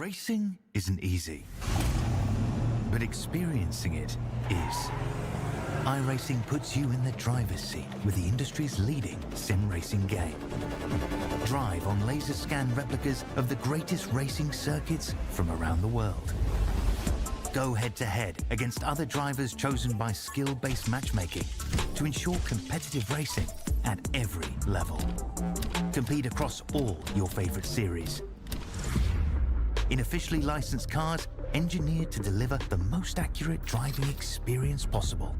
Racing isn't easy, but experiencing it is. iRacing puts you in the driver's seat with the industry's leading sim racing game. Drive on laser scan replicas of the greatest racing circuits from around the world. Go head-to-head against other drivers chosen by skill-based matchmaking to ensure competitive racing at every level. Compete across all your favorite series. In officially licensed cars, engineered to deliver the most accurate driving experience possible.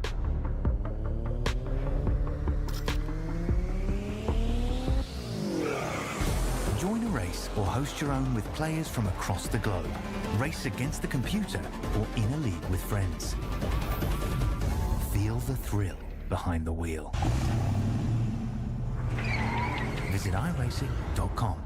Join a race or host your own with players from across the globe. Race against the computer or in a league with friends. Feel the thrill behind the wheel. Visit iRacing.com.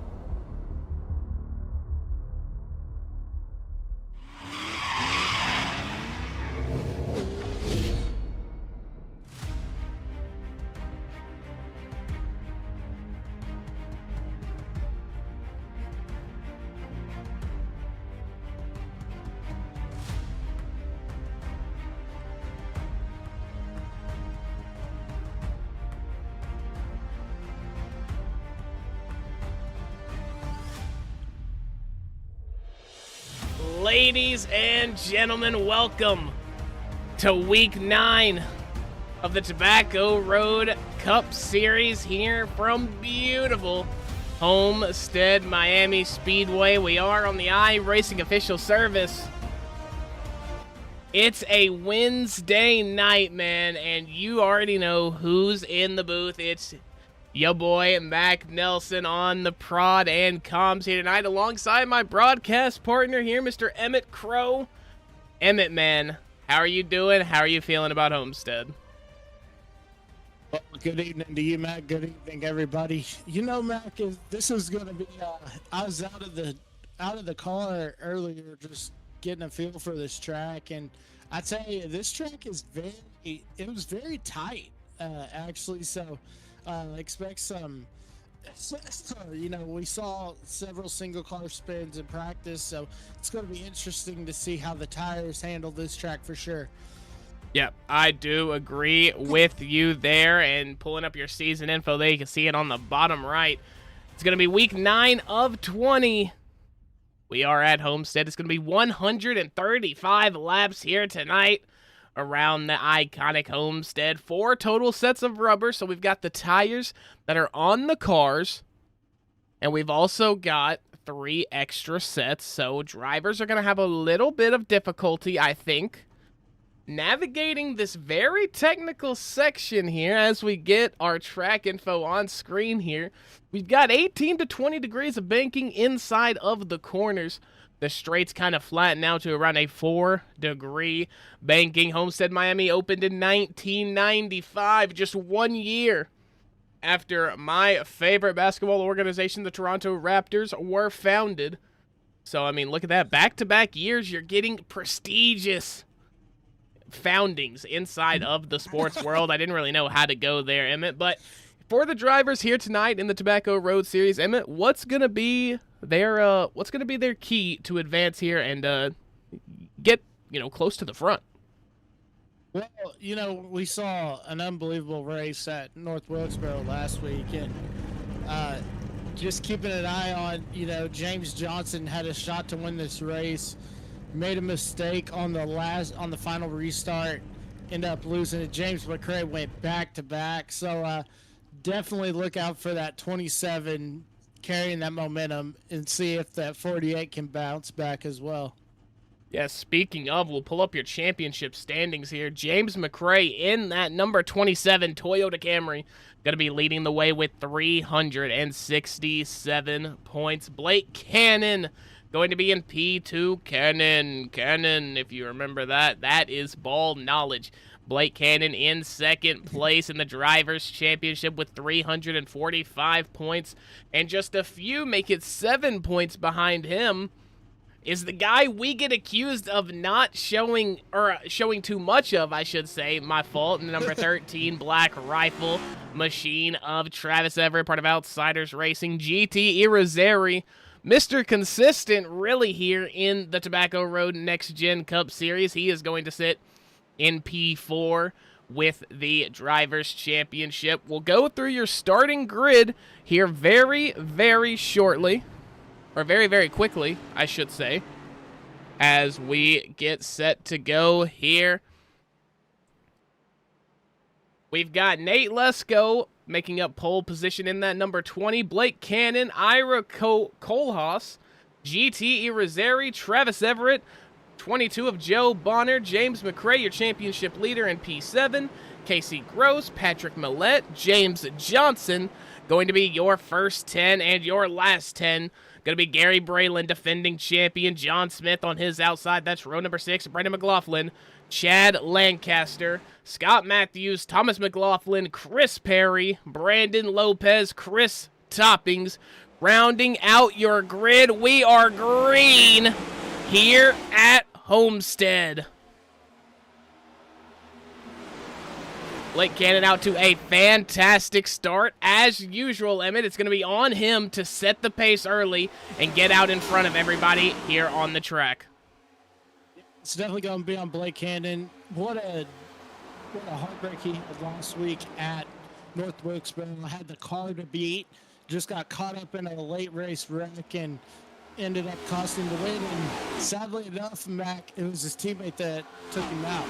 Ladies and gentlemen, welcome to week 9 of the Tobacco Road Cup Series here from beautiful Homestead Miami Speedway. We are on the iRacing official service. It's a Wednesday night, man, and you already know who's in the booth. It's your boy, Mac Nelson, on the prod and comms here tonight, alongside my broadcast partner here, Mr. Emmett Crow. Emmett, man, how are you doing? How are you feeling about Homestead? Well, good evening to you, Mac. Good evening, everybody. You know, Mac, this is going to be. I was out of the car earlier, just getting a feel for this track, and I tell you, this track is it was very tight, actually. So. Expect some, we saw several single car spins in practice, so it's going to be interesting to see how the tires handle this track for sure. Yep, I do agree with you there, and pulling up your season info there, you can see it on the bottom right. It's going to be week 9 of 20. We are at Homestead. It's going to be 135 laps here tonight around the iconic Homestead. 4 total sets of rubber, so we've got the tires that are on the cars, and we've also got 3 extra sets, so drivers are going to have a little bit of difficulty, I think, navigating this very technical section here as we get our track info on screen here. We've got 18 to 20 degrees of banking inside of the corners. The straights kind of flatten out to around a 4-degree banking. Homestead Miami opened in 1995, just 1 year after my favorite basketball organization, the Toronto Raptors, were founded. So, I mean, look at that. Back-to-back years, you're getting prestigious foundings inside of the sports world. I didn't really know how to go there, Emmett. But for the drivers here tonight in the Tobacco Road Series, Emmett, what's going to be their key to advance here and get, close to the front? Well, we saw an unbelievable race at North Wilkesboro last week, and just keeping an eye on, James Johnson had a shot to win this race, made a mistake on the final restart, ended up losing it. James McRae went back to back, so definitely look out for that 27 carrying that momentum and see if that 48 can bounce back as well. Yeah, speaking of, we'll pull up your championship standings here. James McRae in that number 27 Toyota Camry, going to be leading the way with 367 points. Blake Cannon going to be in P2. Cannon, if you remember that is ball knowledge. Blake Cannon in second place in the Drivers' Championship with 345 points, and just a few make it 7 points behind him is the guy we get accused of not showing, or showing too much of, I should say, my fault, number 13 Black Rifle Machine of Travis Everett, part of Outsiders Racing. GT Irizarry Mr. Consistent really here in the Tobacco Road Next Gen Cup Series. He is going to sit in P4 with the Drivers' Championship. We'll go through your starting grid here very, very shortly. Or very, very quickly, I should say, as we get set to go here. We've got Nate Lesko making up pole position in that number 20. Blake Cannon, Ira Kohlhaas, GT Irizarry, Travis Everett, 22 of Joe Bonner, James McRae, your championship leader in P7, Casey Gross, Patrick Millette, James Johnson, going to be your first 10 and your last 10. Going to be Gary Braylon, defending champion, John Smith on his outside. That's row number 6, Brendan McLaughlin, Chad Lancaster, Scott Matthews, Thomas McLaughlin, Chris Perry, Brandon Lopez, Chris Toppings. Rounding out your grid, we are green here at Homestead. Blake Cannon out to a fantastic start. As usual, Emmett, it's going to be on him to set the pace early and get out in front of everybody here on the track. It's definitely going to be on Blake Cannon. What a heartbreak he had last week at North Wilkesboro. Had the car to beat, just got caught up in a late race wreck and ended up costing the win. And sadly enough, Mac, it was his teammate that took him out.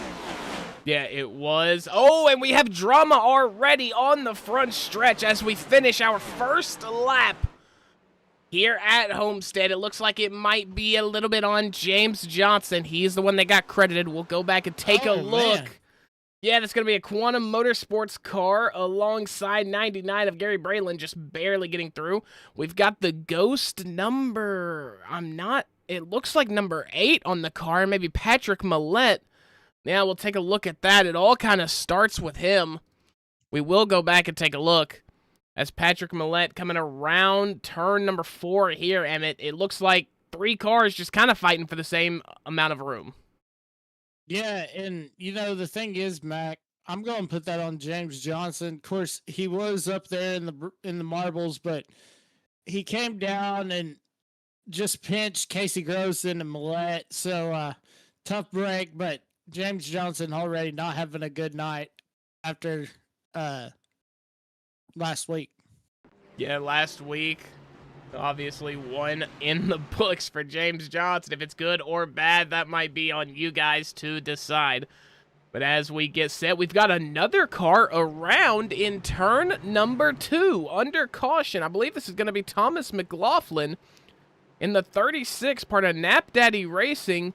Yeah, it was. Oh, and we have drama already on the front stretch as we finish our first lap here at Homestead. It looks like it might be a little bit on James Johnson. He's the one that got credited. We'll go back and take a look. Man. Yeah, that's going to be a Quantum Motorsports car alongside 99 of Gary Braylon, just barely getting through. We've got the Ghost number. It looks like number 8 on the car, maybe Patrick Millette. Yeah, we'll take a look at that. It all kind of starts with him. We will go back and take a look as Patrick Millette coming around turn number 4 here, Emmett. It looks like 3 cars just kind of fighting for the same amount of room. Yeah, and, the thing is, Mac, I'm going to put that on James Johnson. Of course, he was up there in the marbles, but he came down and just pinched Casey Gross into Millette. So, tough break, but James Johnson already not having a good night after last week. Yeah, last week, obviously one in the books for James Johnson. If it's good or bad, that might be on you guys to decide. But as we get set, we've got another car around in turn number 2 under caution. I believe this is going to be Thomas McLaughlin in the 36, part of Nap Daddy Racing.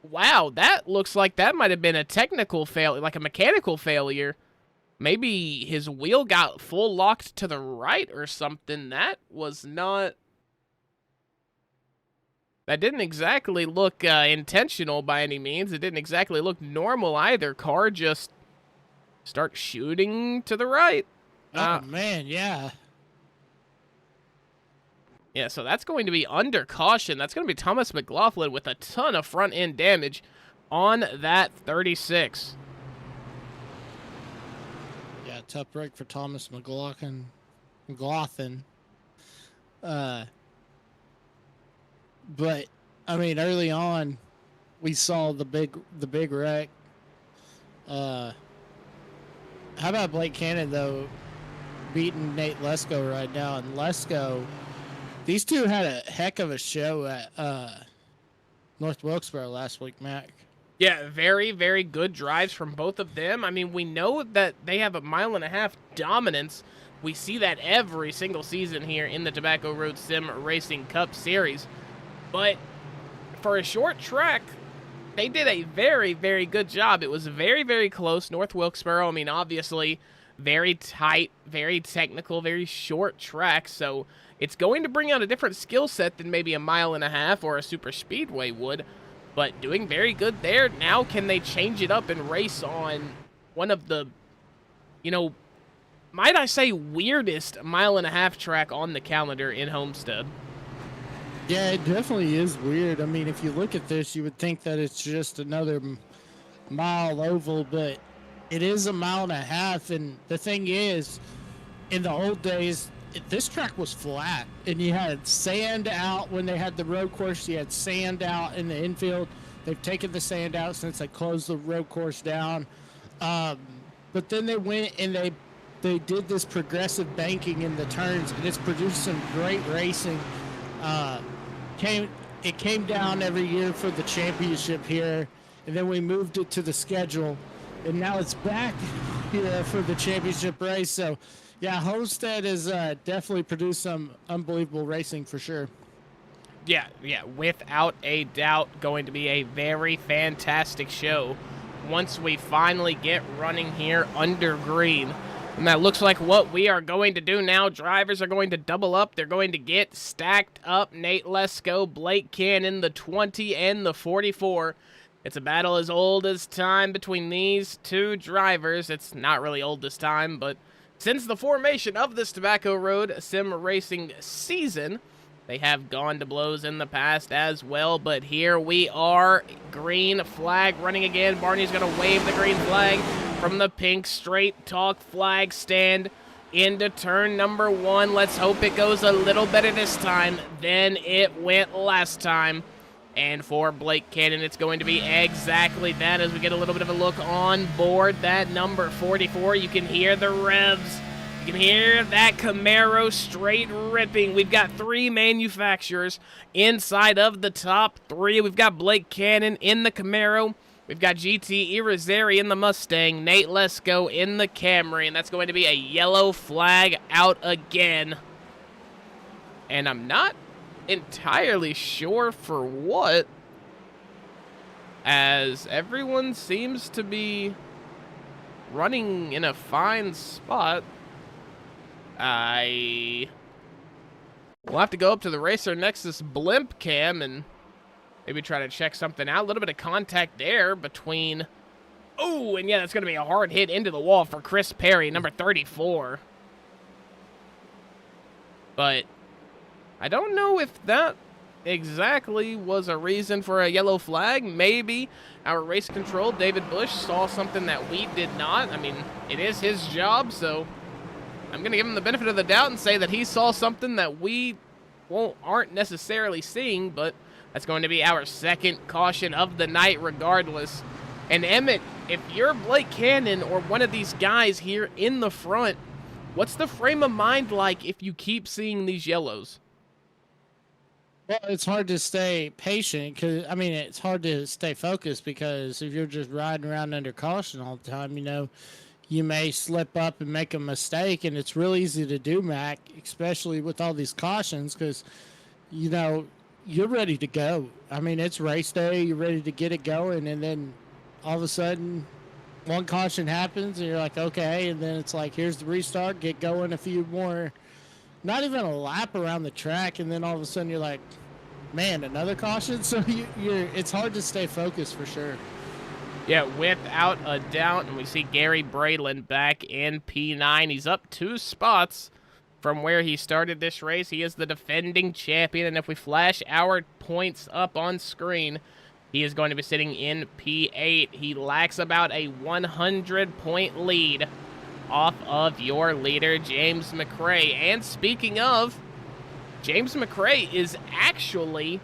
Wow, that looks like that might have been a technical failure, like a mechanical failure. Maybe his wheel got full locked to the right or something. That didn't exactly look intentional by any means. It didn't exactly look normal either. Car just start shooting to the right. Oh, man, yeah. Yeah, so that's going to be under caution. That's going to be Thomas McLaughlin with a ton of front-end damage on that 36. Yeah, tough break for Thomas McLaughlin. But, I mean, early on, we saw the big wreck. How about Blake Cannon, though, beating Nate Lesko right now? And Lesko, these two had a heck of a show at North Wilkesboro last week, Mac. Yeah, very, very good drives from both of them. I mean, we know that they have a 1.5 mile dominance. We see that every single season here in the Tobacco Road Sim Racing Cup Series. But for a short track, they did a very, very good job. It was very, very close. North Wilkesboro, I mean, obviously, very tight, very technical, very short track. So it's going to bring out a different skill set than maybe a 1.5 miles or a super speedway would. But doing very good there. Now can they change it up and race on one of the, might I say, weirdest 1.5 mile track on the calendar in Homestead? Yeah, it definitely is weird. I mean, if you look at this, you would think that it's just another mile oval, but it is 1.5 miles. And the thing is, in the old days, this track was flat, and you had sand out when they had the road course. You had sand out in the infield. They've taken the sand out since they closed the road course down. But then they went and they did this progressive banking in the turns, and it's produced some great racing. It came down every year for the championship here, and then we moved it to the schedule, and now it's back here for the championship race. So, yeah, Homestead has definitely produced some unbelievable racing for sure. Yeah, without a doubt, going to be a very fantastic show once we finally get running here under green. And that looks like what we are going to do now. Drivers are going to double up. They're going to get stacked up. Nate Lesko, Blake Cannon, the 20 and the 44. It's a battle as old as time between these two drivers. It's not really old this time, but since the formation of this Tobacco Road sim racing season, they have gone to blows in the past as well. But here we are, green flag running again. Barney's going to wave the green flag from the pink straight talk flag stand into turn number 1. Let's hope it goes a little better this time than it went last time. And for Blake Cannon, it's going to be exactly that as we get a little bit of a look on board that number 44. You can hear the revs. You can hear that Camaro straight ripping. We've got 3 manufacturers inside of the top 3. We've got Blake Cannon in the Camaro. We've got GT Irizarry in the Mustang, Nate Lesko in the Camry, and that's going to be a yellow flag out again. And I'm not entirely sure for what, as everyone seems to be running in a fine spot. We'll have to go up to the Racer Nexus blimp cam and maybe try to check something out. A little bit of contact there between... Oh, and yeah, that's going to be a hard hit into the wall for Chris Perry, number 34. But I don't know if that exactly was a reason for a yellow flag. Maybe our race control, David Bush, saw something that we did not. I mean, it is his job, so I'm going to give him the benefit of the doubt and say that he saw something that we aren't necessarily seeing, but that's going to be our second caution of the night regardless. And Emmett, if you're Blake Cannon or one of these guys here in the front, what's the frame of mind like if you keep seeing these yellows? Well, it's hard to stay patient because, I mean, it's hard to stay focused because if you're just riding around under caution all the time, you may slip up and make a mistake, and it's real easy to do, Mac, especially with all these cautions because, you're ready to go. I mean, it's race day, you're ready to get it going, and then all of a sudden one caution happens and you're like, okay, and then it's like, here's the restart, get going a few more, not even a lap around the track, and then all of a sudden you're like, man, another caution. So it's hard to stay focused for sure. Yeah, without a doubt. And we see Gary Braylon back in P9. He's up 2 spots from where he started this race. He is the defending champion, and if we flash our points up on screen, he is going to be sitting in P8. He lacks about a 100-point lead off of your leader, James McRae. And speaking of, James McRae is actually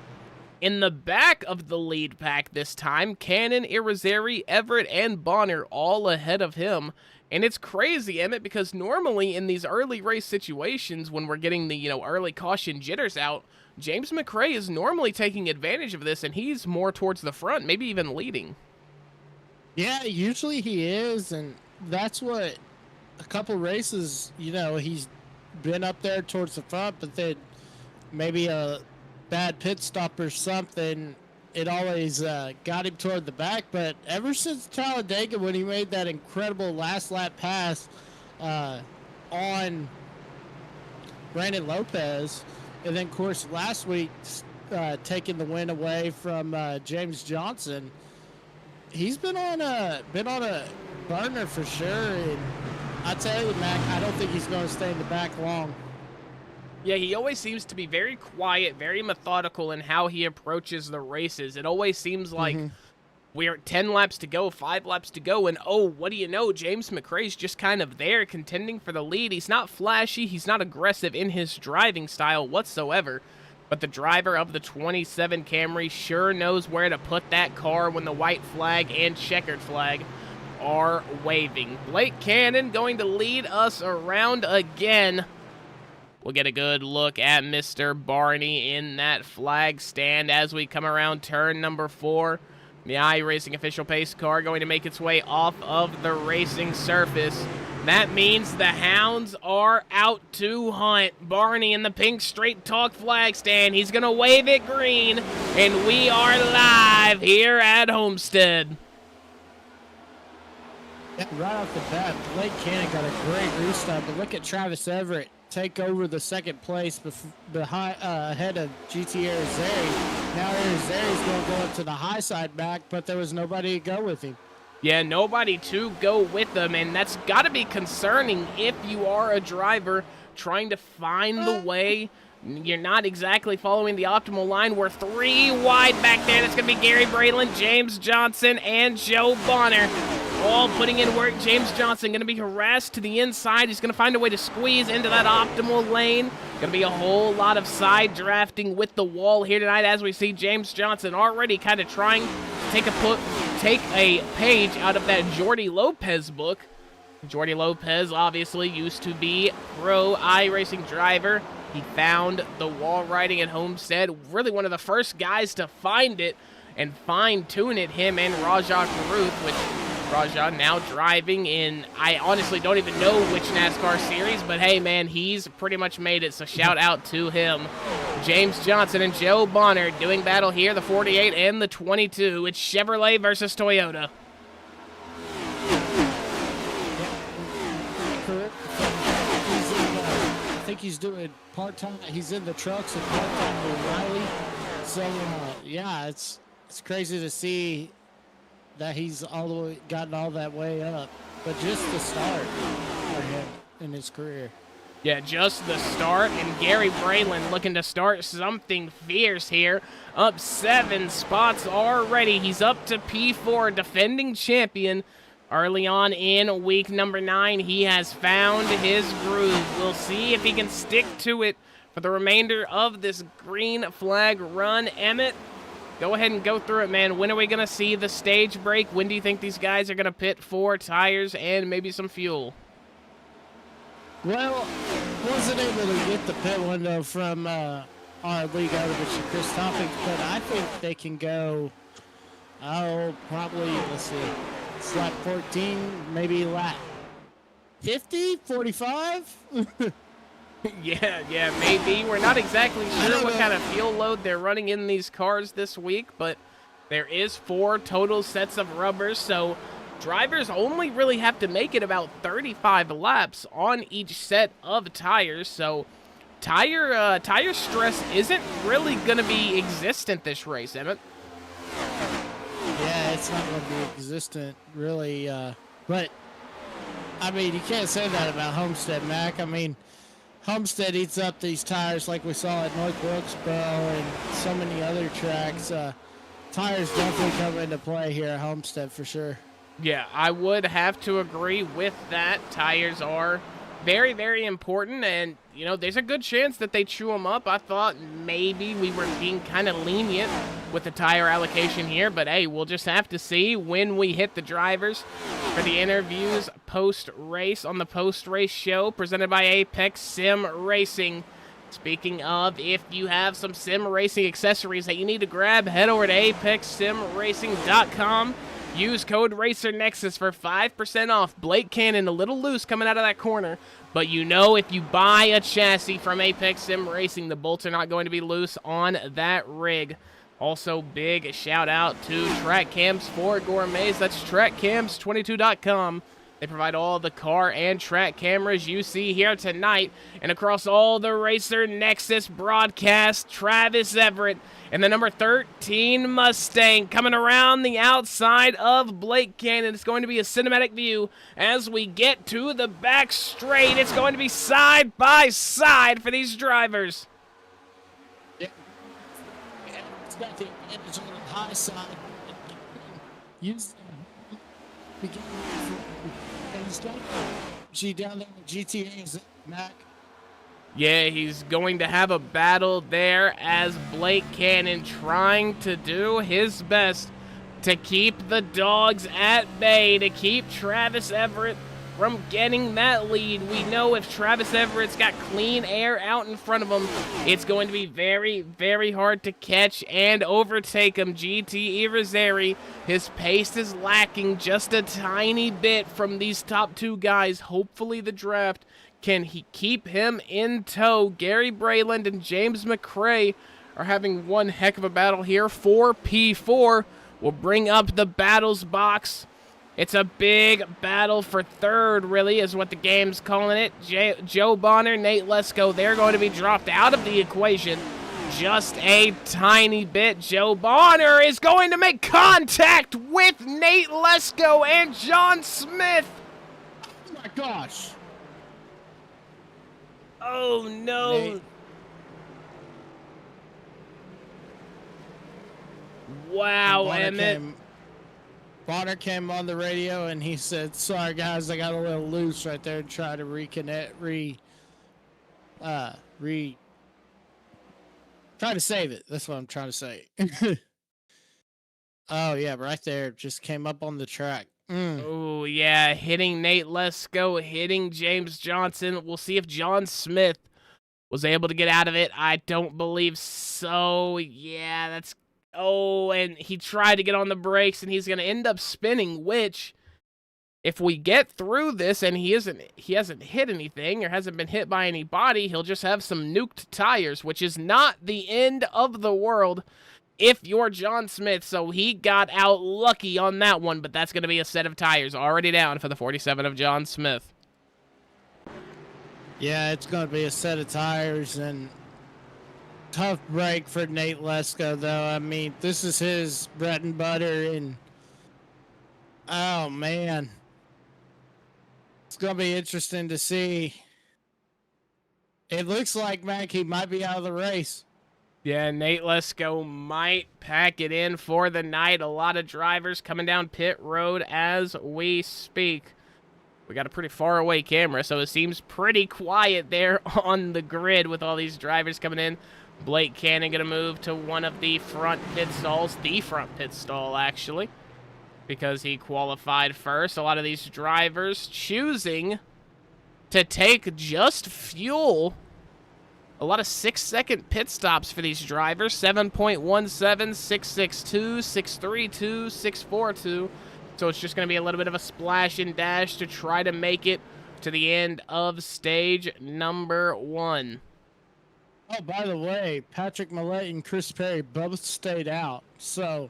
in the back of the lead pack this time. Cannon, Irizarry, Everett, and Bonner all ahead of him. And it's crazy, Emmett, because normally in these early race situations when we're getting the, early caution jitters out, James McRae is normally taking advantage of this, and he's more towards the front, maybe even leading. Yeah, usually he is, and that's what a couple races, he's been up there towards the front, but then maybe a bad pit stop or something, it always got him toward the back. But ever since Talladega, when he made that incredible last lap pass on Brandon Lopez, and then, of course, last week taking the win away from James Johnson, he's been on a burner for sure. And I tell you, Mac, I don't think he's going to stay in the back long. Yeah, he always seems to be very quiet, very methodical in how he approaches the races. It always seems like We're 10 laps to go, 5 laps to go, and oh, what do you know? James McRae's just kind of there contending for the lead. He's not flashy, he's not aggressive in his driving style whatsoever, but the driver of the 27 Camry sure knows where to put that car when the white flag and checkered flag are waving. Blake Cannon going to lead us around again. We'll get a good look at Mr. Barney in that flag stand as we come around turn number 4. The iRacing official pace car going to make its way off of the racing surface. That means the hounds are out to hunt. Barney in the pink straight talk flag stand. He's going to wave it green, and we are live here at Homestead. Yeah, right off the bat, Blake Cannon got a great restart, but look at Travis Everett take over the second place ahead of GT Arizari. Now Arizari's going to go up to the high side back, but there was nobody to go with him. Yeah, nobody to go with them, and that's got to be concerning if you are a driver trying to find the way. You're not exactly following the optimal line. We're 3 wide back there. That's going to be Gary Braylon, James Johnson, and Joe Bonner. All putting in work. James Johnson going to be harassed to the inside. He's going to find a way to squeeze into that optimal lane. Going to be a whole lot of side drafting with the wall here tonight as we see James Johnson already kind of trying to take a page out of that Jordy Lopez book. Jordy Lopez obviously used to be pro iRacing driver. He found the wall riding at Homestead. Really one of the first guys to find it and fine-tune it, him and Rajah Caruth, which Rajah now driving in, I honestly don't even know which NASCAR series, but hey, man, he's pretty much made it, so shout out to him. James Johnson and Joe Bonner doing battle here, the 48 and the 22. It's Chevrolet versus Toyota. I think he's doing part-time. He's in the trucks and part-time with Riley. So, yeah, it's crazy to see that he's gotten all that way up. But just the start for him in his career. Yeah, just the start, and Gary Braylon looking to start something fierce here. Up 7 spots already. He's up to P4, defending champion. Early on in week number 9, he has found his groove. We'll see if he can stick to it for the remainder of this green flag run. Emmett, go ahead and go through it, man. When are we going to see the stage break? When do you think these guys are going to pit for tires and maybe some fuel? Well, wasn't able to get the pit window from our league Mr. Chris Topic, but I think they can go, probably, let's see, it's lap 14, maybe lap 50, 45? Yeah, maybe. We're not exactly sure what kind of fuel load they're running in these cars this week, but there is 4 total sets of rubbers, so drivers only really have to make it about 35 laps on each set of tires, so tire stress isn't really going to be existent this race, Emmett. Yeah, it's not going to be existent, really. But, I mean, you can't say that about Homestead, Mac. I mean, Homestead eats up these tires like we saw at North Wilkesboro and so many other tracks. Tires definitely come into play here at Homestead for sure. Yeah, I would have to agree with that. Tires are very, very important, and, you know, there's a good chance that they chew them up. I thought maybe we were being kind of lenient with the tire allocation here, but hey, we'll just have to see when we hit the drivers for the interviews post-race on the post-race show presented by Apex Sim Racing. Speaking of, if you have some sim racing accessories that you need to grab, head over to apexsimracing.com. Use code RACERNEXUS for 5% off. Blake Cannon a little loose coming out of that corner, but you know if you buy a chassis from Apex Sim Racing, the bolts are not going to be loose on that rig. Also, big shout out to Track Cams for Gourmets. That's trackcams22.com. They provide all the car and track cameras you see here tonight. And across all the Racer Nexus broadcasts, Travis Everett and the number 13 Mustang coming around the outside of Blake Cannon. It's going to be a cinematic view as we get to the back straight. It's going to be side by side for these drivers. Yeah. It's got the advantage on the high side. use G down there with GTA's Mac. Yeah, he's going to have a battle there as Blake Cannon trying to do his best to keep the dogs at bay, to keep Travis Everett from getting that lead. We know if Travis Everett's got clean air out in front of him, it's going to be very, very hard to catch and overtake him. GT Irizarry, his pace is lacking just a tiny bit from these top two guys. Hopefully the draft can keep him in tow. Gary Brayland and James McRae are having one heck of a battle here. 4P4 will bring up the battles box. It's a big battle for third, really, is what the game's calling it. Joe Bonner, Nate Lesko, they're going to be dropped out of the equation just a tiny bit. Joe Bonner is going to make contact with Nate Lesko and John Smith. Oh, my gosh. Oh, no. Nate. Wow, Emmett. Bonner came on the radio and he said, "Sorry guys, I got a little loose right there and try to reconnect, try to save it." That's what I'm trying to say. Oh yeah, right there, just came up on the track. Oh yeah, hitting Nate Lesko, hitting James Johnson. We'll see if John Smith was able to get out of it. I don't believe so. Yeah, that's... Oh, and he tried to get on the brakes, and he's going to end up spinning, which, if we get through this and he hasn't hit anything or hasn't been hit by anybody, he'll just have some nuked tires, which is not the end of the world if you're John Smith. So he got out lucky on that one, but that's going to be a set of tires already down for the 47 of John Smith. Yeah, it's going to be a set of tires, and tough break for Nate Lesko, though. I mean, this is his bread and butter, and oh, man. It's going to be interesting to see. It looks like, Mac, he might be out of the race. Yeah, Nate Lesko might pack it in for the night. A lot of drivers coming down pit road as we speak. We got a pretty far away camera, so it seems pretty quiet there on the grid with all these drivers coming in. Blake Cannon going to move to one of the front pit stalls, the front pit stall, actually, because he qualified first. A lot of these drivers choosing to take just fuel. A lot of 6-second pit stops for these drivers. 7.17, 6.62, 6.32, 6.42. So it's just going to be a little bit of a splash and dash to try to make it to the end of stage number 1. Oh, by the way, Patrick Millett and Chris Perry both stayed out. So,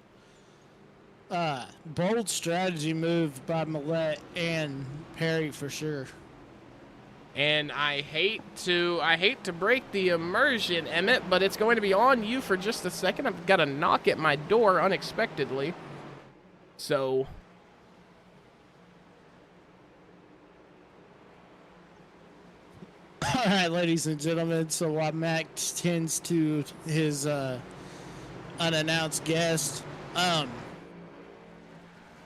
bold strategy move by Millett and Perry for sure. And I hate to break the immersion, Emmett, but it's going to be on you for just a second. I've got a knock at my door unexpectedly. So... All right, ladies and gentlemen, so while Mac tends to his unannounced guest,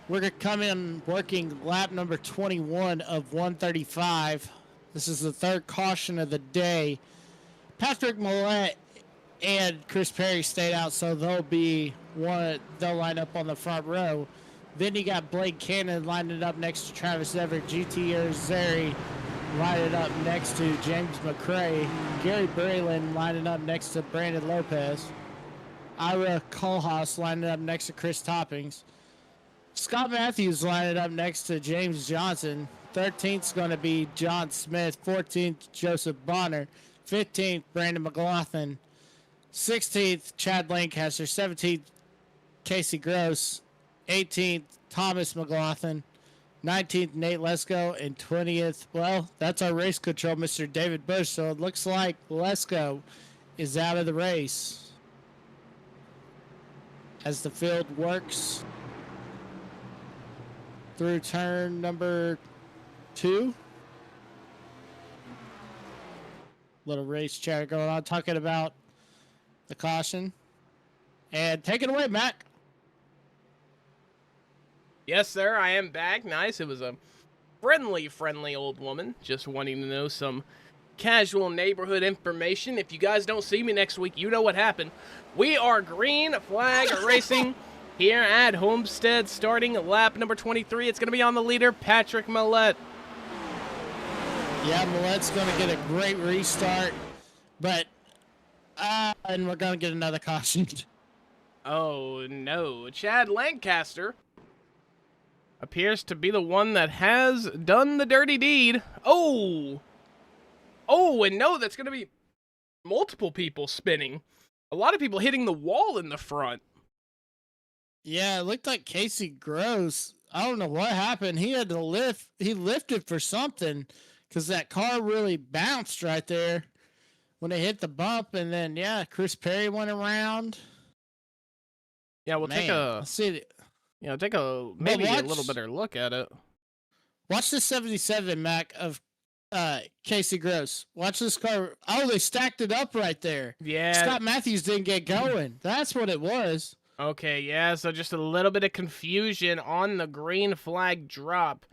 we're going to come in working lap number 21 of 135. This is the third caution of the day. Patrick Millett and Chris Perry stayed out, so they'll line up on the front row. Then you got Blake Cannon lining up next to Travis Everett, GT Irizarry lining up next to James McRae, Gary Brayland lining up next to Brandon Lopez, Ira Kohlhaas lining up next to Chris Toppings, Scott Matthews lining up next to James Johnson. 13th is going to be John Smith. 14th, Joseph Bonner. 15th, Brandon McLaughlin. 16th, Chad Lancaster. 17th, Casey Gross. 18th, Thomas McLaughlin. 19th, Nate Lesko. And 20th, well, that's our race control, Mr. David Bush. So it looks like Lesko is out of the race as the field works through turn number 2. Little race chatter going on, talking about the caution. And take it away, Mac. Yes, sir, I am back. Nice. It was a friendly old woman just wanting to know some casual neighborhood information. If you guys don't see me next week, you know what happened. We are green flag racing here at Homestead, starting lap number 23. It's going to be on the leader, Patrick Millette. Yeah, Millette's going to get a great restart, but and we're going to get another caution. Oh, no. Chad Lancaster appears to be the one that has done the dirty deed. Oh, and no, that's going to be multiple people spinning. A lot of people hitting the wall in the front. Yeah, it looked like Casey Gross. I don't know what happened. He had to lift. He lifted for something because that car really bounced right there when it hit the bump. And then, yeah, Chris Perry went around. Yeah, we'll take a maybe a little better look at it. Watch the 77 Mac of Casey Gross. Watch this car. Oh, they stacked it up right there. Yeah. Scott Matthews didn't get going. That's what it was. Okay, yeah, so just a little bit of confusion on the green flag drop.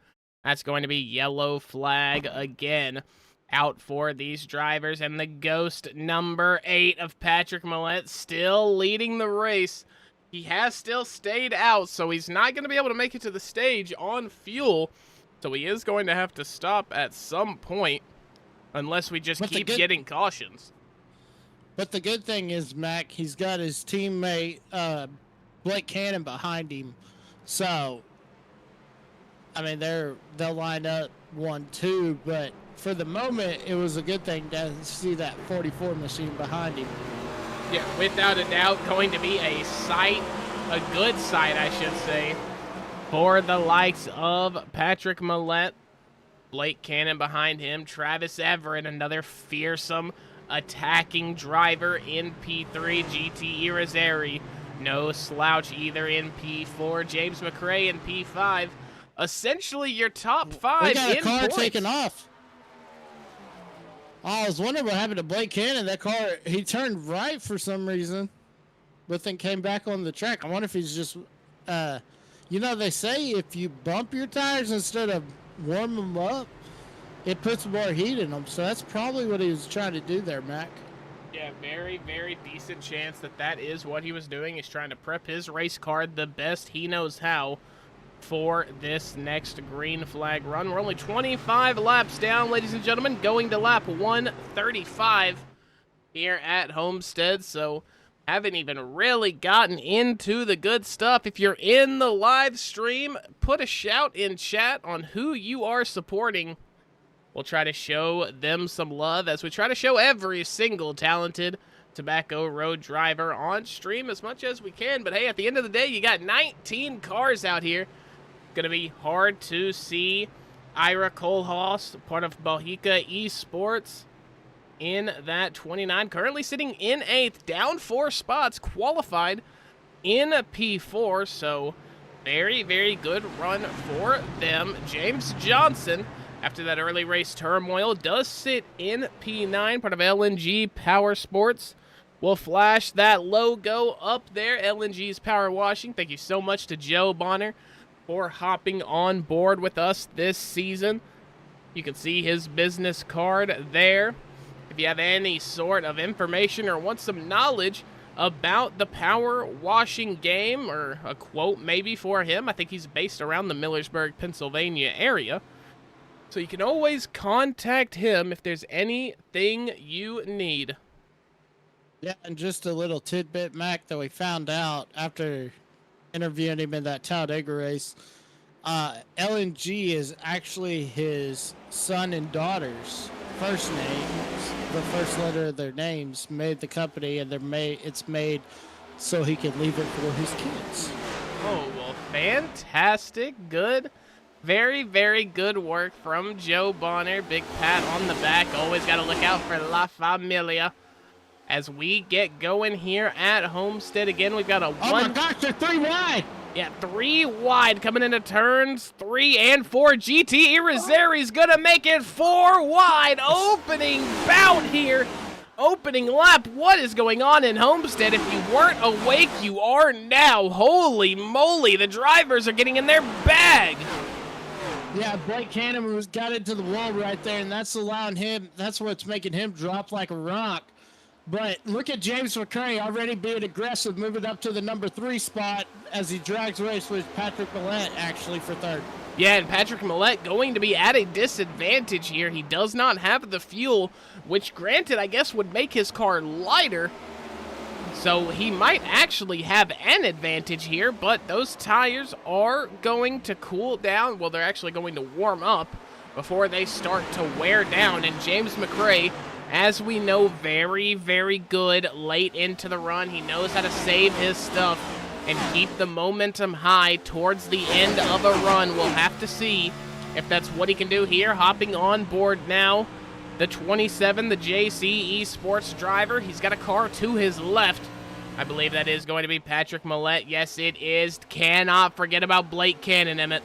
That's going to be yellow flag again out for these drivers. And the ghost number 8 of Patrick Millette still leading the race. He has still stayed out, so he's not going to be able to make it to the stage on fuel. So he is going to have to stop at some point unless we just keep getting cautions. But the good thing is, Mac, he's got his teammate Blake Cannon behind him. So, I mean, they'll line up 1-2, but for the moment, it was a good thing to see that 44 machine behind him. Yeah, without a doubt, going to be a sight, a good sight, I should say, for the likes of Patrick Millette, Blake Cannon behind him, Travis Everett, another fearsome attacking driver in P3, GT Irizarry, no slouch either in P4, James McRae in P5, essentially your top 5 we got a car points. taking off. I was wondering what happened to Blake Cannon. That car, he turned right for some reason, but then came back on the track. I wonder if he's just, they say if you bump your tires instead of warm them up, it puts more heat in them. So that's probably what he was trying to do there, Mac. Yeah, very, very decent chance that is what he was doing. He's trying to prep his race car the best he knows how for this next green flag run. We're only 25 laps down, ladies and gentlemen, going to lap 135 here at Homestead. So haven't even really gotten into the good stuff. If you're in the live stream, put a shout in chat on who you are supporting. We'll try to show them some love as we try to show every single talented Tobacco Road driver on stream as much as we can. But hey, at the end of the day, you got 19 cars out here. Going to be hard to see Ira Kohlhaas, part of Bohica Esports, in that 29. Currently sitting in 8th, down 4 spots, qualified in P4. So very, very good run for them. James Johnson, after that early race turmoil, does sit in P9, part of LNG Power Sports. We'll flash that logo up there, LNG's Power Washing. Thank you so much to Joe Bonner for hopping on board with us this season. You can see his business card there. If you have any sort of information or want some knowledge about the power washing game, or a quote maybe for him, I think he's based around the Millersburg, Pennsylvania area. So you can always contact him if there's anything you need. Yeah, and just a little tidbit, Mac, that we found out after interviewing him in that Talladega race. LNG is actually his son and daughter's first names. The first letter of their names made the company, and it's made so he can leave it for his kids. Oh, well, fantastic. Good. Very, very good work from Joe Bonner. Big pat on the back. Always got to look out for La Familia. As we get going here at Homestead again, we've got a Oh my gosh, they're 3 wide! Yeah, 3 wide coming into turns 3 and 4. GT Irizarry's gonna make it 4 wide. Opening bout here opening lap. What is going on in Homestead? If you weren't awake, you are now. Holy moly, the drivers are getting in their bag. Yeah, Blake Cannon got into the wall right there, and that's what's making him drop like a rock. But look at James McRae already being aggressive, moving up to the number 3 spot as he drags race with Patrick Millett actually for 3rd. Yeah, and Patrick Millett going to be at a disadvantage here. He does not have the fuel, which granted I guess would make his car lighter. So he might actually have an advantage here, but those tires are going to cool down. Well, they're actually going to warm up before they start to wear down. And James McRae, as we know, very, very good late into the run. He knows how to save his stuff and keep the momentum high towards the end of a run. We'll have to see if that's what he can do here. Hopping on board now, the 27, the JC Esports driver. He's got a car to his left. I believe that is going to be Patrick Millett. Yes, it is. Cannot forget about Blake Cannon, Emmett.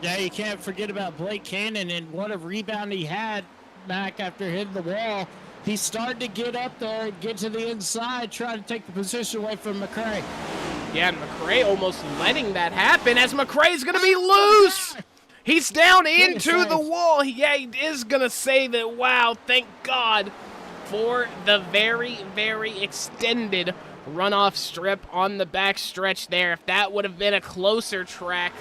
Yeah, you can't forget about Blake Cannon, and what a rebound he had back after hitting the wall. He started to get up there and get to the inside, trying to take the position away from McRae. Yeah, and McRae almost letting that happen as McRae's going to be loose. He's down into the wall. Yeah, he is going to save it. Wow, thank God for the very, very extended runoff strip on the back stretch there. If that would have been a closer track,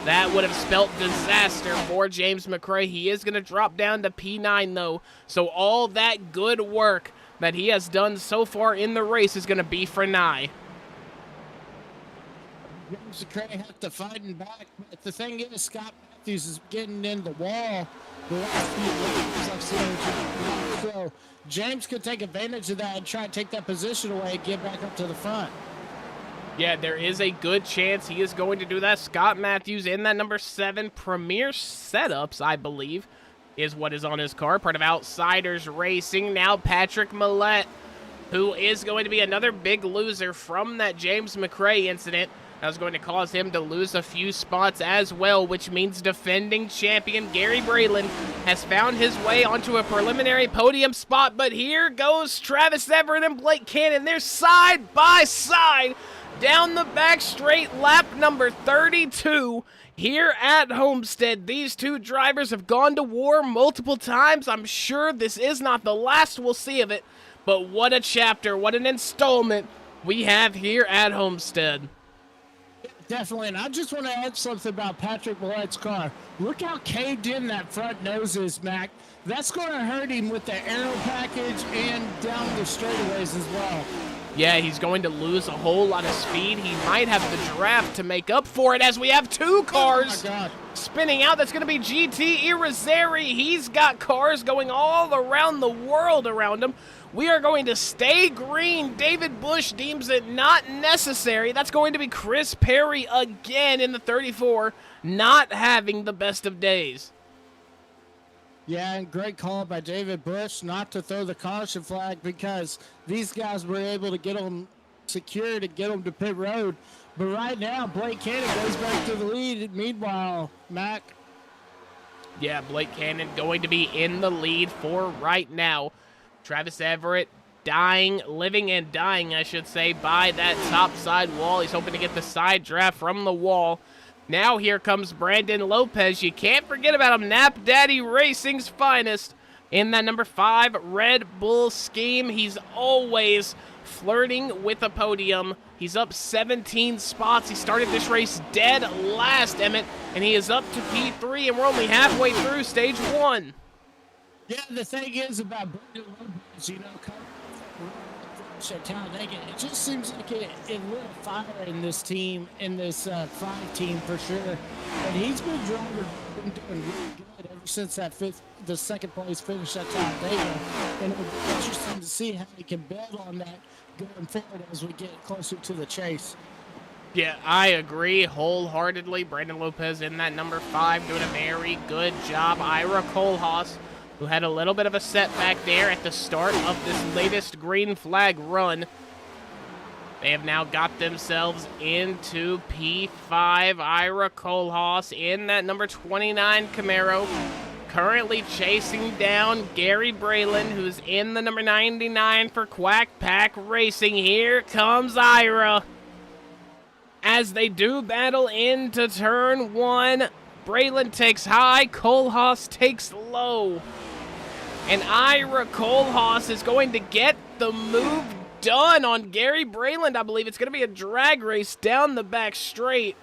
that would have spelt disaster for James McRae. He is going to drop down to P9, though. So all that good work that he has done so far in the race is going to be for Nye. James McRae had to fighting back. But the thing is, Scott Matthews is getting in the wall the last few laps I've seen. So James could take advantage of that and try to take that position away and get back up to the front. Yeah, there is a good chance he is going to do that. Scott Matthews in that number 7 Premier Setups, I believe, is what is on his car. Part of Outsiders Racing. Now Patrick Millett, who is going to be another big loser from that James McRae incident. That was going to cause him to lose a few spots as well, which means defending champion Gary Braylon has found his way onto a preliminary podium spot. But here goes Travis Everett and Blake Cannon. They're side by side down the back straight, lap number 32 here at Homestead. These two drivers have gone to war multiple times. I'm sure this is not the last we'll see of it, but what a chapter, what an installment we have here at Homestead. Definitely, and I just want to add something about Patrick Millett's car. Look how caved in that front nose is, Mac. That's going to hurt him with the aero package and down the straightaways as well. Yeah, he's going to lose a whole lot of speed. He might have the draft to make up for it as we have two cars spinning out. That's going to be GT Irizarry. He's got cars going all around the world around him. We are going to stay green. David Bush deems it not necessary. That's going to be Chris Perry again in the 34, not having the best of days. Yeah, and great call by David Bush not to throw the caution flag because these guys were able to get them secured and get them to pit road. But right now, Blake Cannon goes back to the lead. Meanwhile, Mac. Yeah, Blake Cannon going to be in the lead for right now. Travis Everett living and dying, I should say, by that top side wall. He's hoping to get the side draft from the wall. Now here comes Brandon Lopez. You can't forget about him. Nap Daddy Racing's finest in that number 5 Red Bull scheme. He's always flirting with a podium. He's up 17 spots. He started this race dead last, Emmett, and he is up to P3, and we're only halfway through stage 1. Yeah, the thing is about Brandon Lopez, at Talladega, it just seems like it lit a fire in this team, in this 5 team for sure. And he's been doing really good ever since the second place finish at Talladega. And it'll be interesting to see how he can build on that going forward as we get closer to the chase. Yeah, I agree wholeheartedly. Brandon Lopez in that number 5 doing a very good job. Ira Kohlhaas, who had a little bit of a setback there at the start of this latest green flag run. They have now got themselves into P5. Ira Kohlhaas in that number 29 Camaro. currently chasing down Gary Braylon, who's in the number 99 for Quack Pack Racing. Here comes Ira. As they do battle into turn 1, Braylon takes high, Kohlhaas takes low. And Ira Kohlhaas is going to get the move done on Gary Braylon. I believe it's going to be a drag race down the back straight.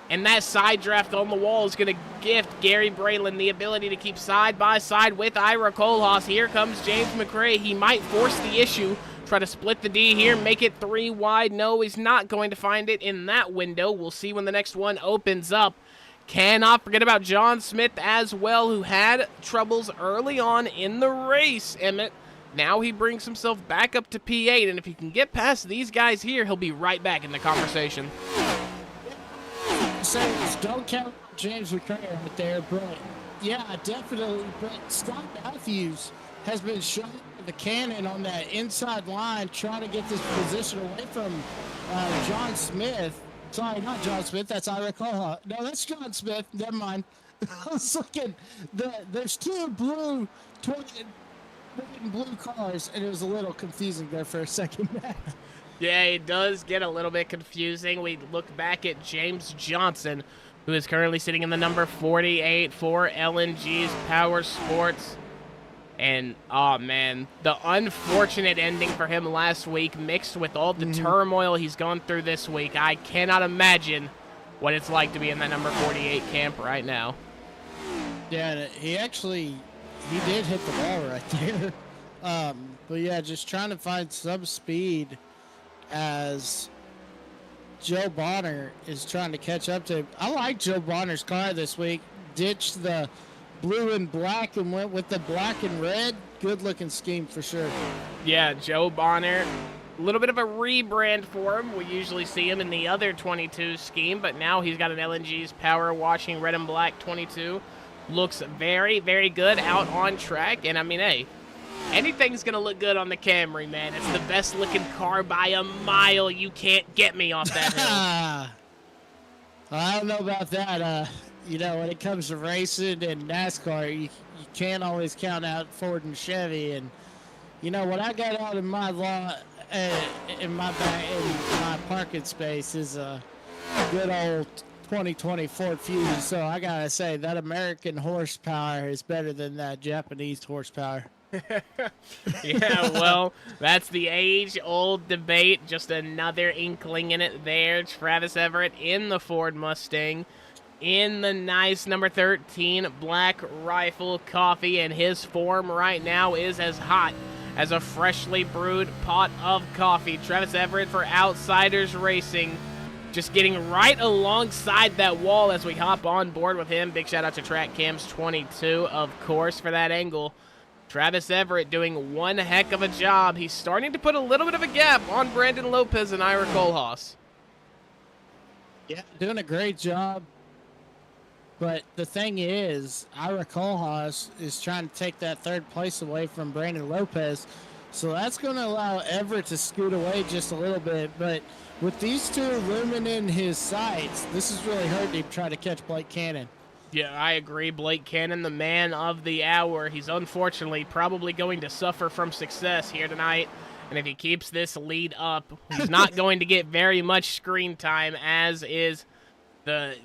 And that side draft on the wall is going to gift Gary Braylon the ability to keep side by side with Ira Kohlhaas. Here comes James McRae. He might force the issue, try to split the D here, make it 3 wide. No, he's not going to find it in that window. We'll see when the next one opens up. Cannot forget about John Smith as well, who had troubles early on in the race, Emmett. Now he brings himself back up to P8, and if he can get past these guys here, he'll be right back in the conversation. Says don't count James McRae right there, but yeah, definitely. But Scott Matthews has been shot with the cannon on that inside line, trying to get this position away from John Smith. Sorry, not John Smith. That's Ira Kohlhaas. No, that's John Smith. Never mind. I was looking. There's two blue cars, and it was a little confusing there for a second. Yeah, it does get a little bit confusing. We look back at James Johnson, who is currently sitting in the number 48 for LNG's Power Sports. And, oh, man, the unfortunate ending for him last week mixed with all the turmoil he's gone through this week. I cannot imagine what it's like to be in that number 48 camp right now. Yeah, he did hit the wall right there. But, yeah, just trying to find some speed as Joe Bonner is trying to catch up to him. I like Joe Bonner's car this week. Ditched the blue and black and went with the black and red. Good looking scheme for sure. Yeah, Joe Bonner, a little bit of a rebrand for him. We usually see him in the other 22 scheme, but now he's got an LNG's power washing red and black 22. Looks very, very good out on track. And I mean, hey, anything's going to look good on the Camry, man. It's the best looking car by a mile. You can't get me off that hill. I don't know about that. You know, when it comes to racing and NASCAR, you can't always count out Ford and Chevy. And, you know, what I got out in my lot, in my parking space is a good old 2020 Ford Fusion. So I got to say, that American horsepower is better than that Japanese horsepower. Yeah, well, that's the age-old debate. Just another inkling in it there. Travis Everett in the Ford Mustang, in the nice number 13 Black Rifle Coffee, and his form right now is as hot as a freshly brewed pot of coffee. Travis Everett for Outsiders Racing, just getting right alongside that wall as we hop on board with him. Big shout out to Track Cams 22, of course, for that angle. Travis Everett doing one heck of a job. He's starting to put a little bit of a gap on Brandon Lopez and Ira Kohlhaas. Yeah, doing a great job. But the thing is, Ira Kohlhaas is trying to take that third place away from Brandon Lopez. So that's going to allow Everett to scoot away just a little bit. But with these two looming in his sights, this is really hurting him try to catch Blake Cannon. Yeah, I agree. Blake Cannon, the man of the hour. He's unfortunately probably going to suffer from success here tonight. And if he keeps this lead up, he's not going to get very much screen time, as is the,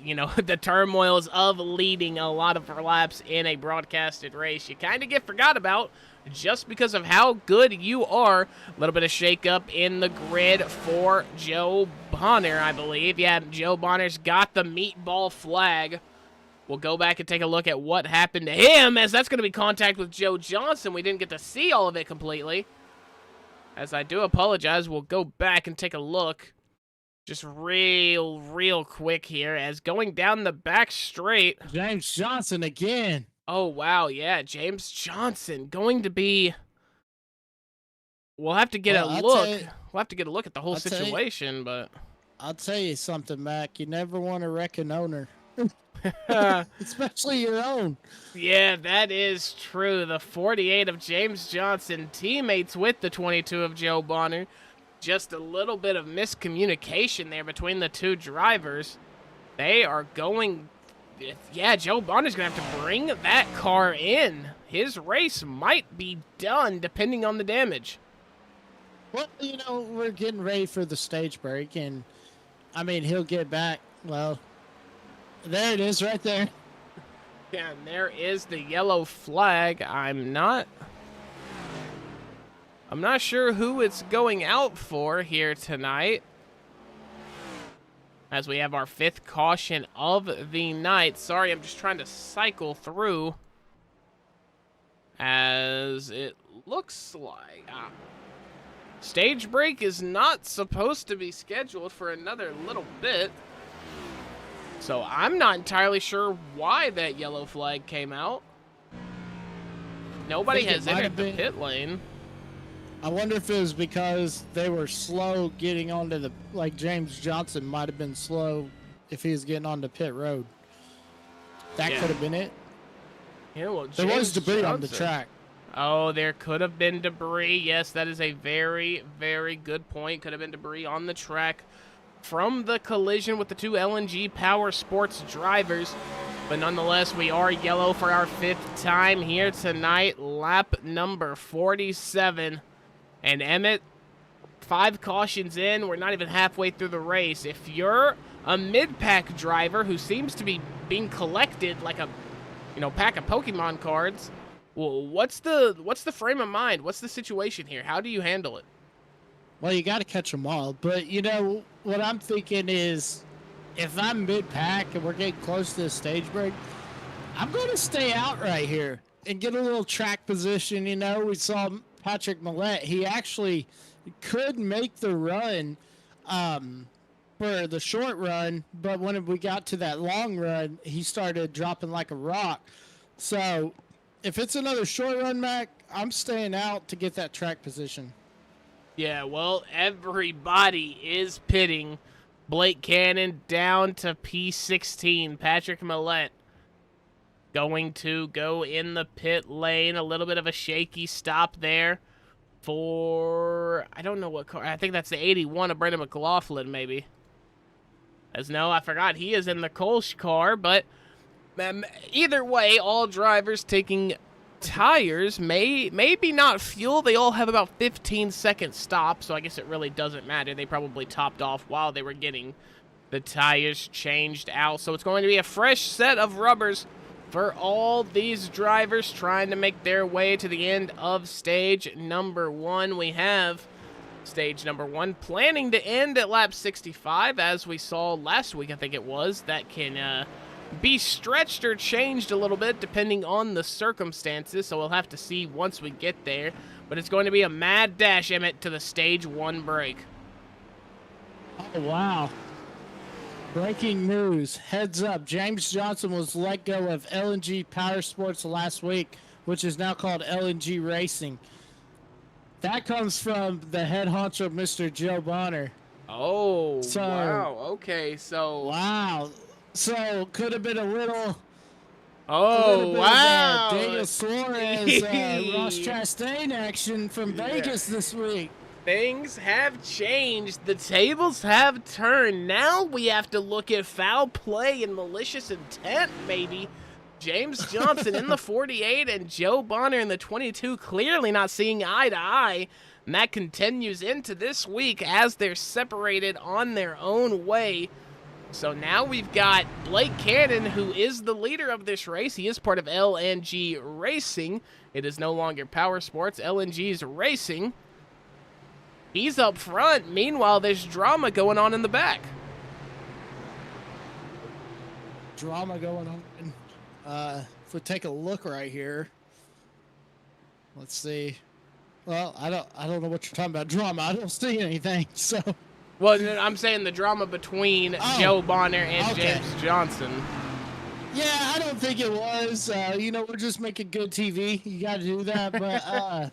the turmoils of leading a lot of laps in a broadcasted race. You kind of get forgot about just because of how good you are. A little bit of shakeup in the grid for Joe Bonner, I believe. Yeah, Joe Bonner's got the meatball flag. We'll go back and take a look at what happened to him, as that's going to be contact with Joe Johnson. We didn't get to see all of it completely. As I do apologize, we'll go back and take a look. Just real quick here, as going down the back straight. James Johnson again. Oh, wow, yeah, James Johnson going to be... We'll have to get a look. We'll have to get a look at the whole situation, but... I'll tell you something, Mac. You never want to wreck an owner. Especially your own. Yeah, that is true. The 48 of James Johnson, teammates with the 22 of Joe Bonner. Just a little bit of miscommunication there between the two drivers. They are going yeah, Joe Bonner's going to have to bring that car in. His race might be done depending on the damage. Well, we're getting ready for the stage break, and, I mean, he'll get back. Well, there it is right there. Yeah, and there is the yellow flag. I'm not sure who it's going out for here tonight, as we have our 5th caution of the night. Sorry, I'm just trying to cycle through, as it looks like stage break is not supposed to be scheduled for another little bit. So I'm not entirely sure why that yellow flag came out. Nobody has entered the pit lane. I wonder if it was because they were slow getting onto the, like James Johnson might have been slow if he was getting onto pit road. That could have been it. Yeah, well, there was debris on the track. Oh, there could have been debris. Yes, that is a very, very good point. Could have been debris on the track from the collision with the 2 LNG Power Sports drivers. But nonetheless, we are yellow for our 5th time here tonight. Lap number 47. And Emmett, 5 cautions in. We're not even halfway through the race. If you're a mid-pack driver who seems to be being collected like a, pack of Pokemon cards, well, what's the frame of mind? What's the situation here? How do you handle it? Well, you got to catch them all. But, what I'm thinking is, if I'm mid-pack and we're getting close to the stage break, I'm going to stay out right here and get a little track position. We saw Patrick Millette. He actually could make the run for the short run, but when we got to that long run, he started dropping like a rock. So if it's another short run, Mac, I'm staying out to get that track position. Yeah, well, everybody is pitting. Blake Cannon down to P16. Patrick Millette going to go in the pit lane. A little bit of a shaky stop there for, I don't know what car. I think that's the 81 of Brendan McLaughlin, maybe. No, I forgot he is in the Kolsch car, but either way, all drivers taking tires, maybe not fuel. They all have about 15-second stops, so I guess it really doesn't matter. They probably topped off while they were getting the tires changed out. So it's going to be a fresh set of rubbers for all these drivers trying to make their way to the end of stage number 1. We have stage number 1 planning to end at lap 65, as we saw last week, I think it was. That can be stretched or changed a little bit depending on the circumstances, so we'll have to see once we get there. But it's going to be a mad dash, Emmett, to the stage 1 break. Oh, wow. Breaking news. Heads up. James Johnson was let go of LNG Power Sports last week, which is now called LNG Racing. That comes from the head honcho, Mr. Joe Bonner. Oh, wow. Okay, so... Wow. So, could have been a little... Oh, wow. Daniel Suarez, Ross Chastain action from Vegas this week. Things have changed. The tables have turned. Now we have to look at foul play and malicious intent, maybe. James Johnson in the 48 and Joe Bonner in the 22 clearly not seeing eye to eye. And that continues into this week as they're separated on their own way. So now we've got Blake Cannon, who is the leader of this race. He is part of LNG Racing. It is no longer Power Sports. LNG's Racing. He's up front. Meanwhile, there's drama going on in the back. Drama going on. If we take a look right here, let's see. Well, I don't know what you're talking about. Drama. I don't see anything. So. Well, I'm saying the drama between Joe Bonner and James Johnson. Yeah, I don't think it was. We're just making good TV. You got to do that, but.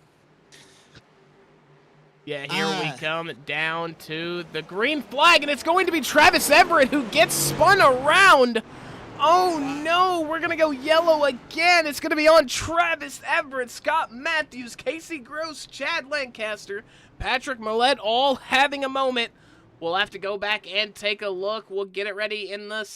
Yeah, here we come down to the green flag, and it's going to be Travis Everett who gets spun around. Oh, no, we're going to go yellow again. It's going to be on Travis Everett, Scott Matthews, Casey Gross, Chad Lancaster, Patrick Millette, all having a moment. We'll have to go back and take a look. We'll get it ready in the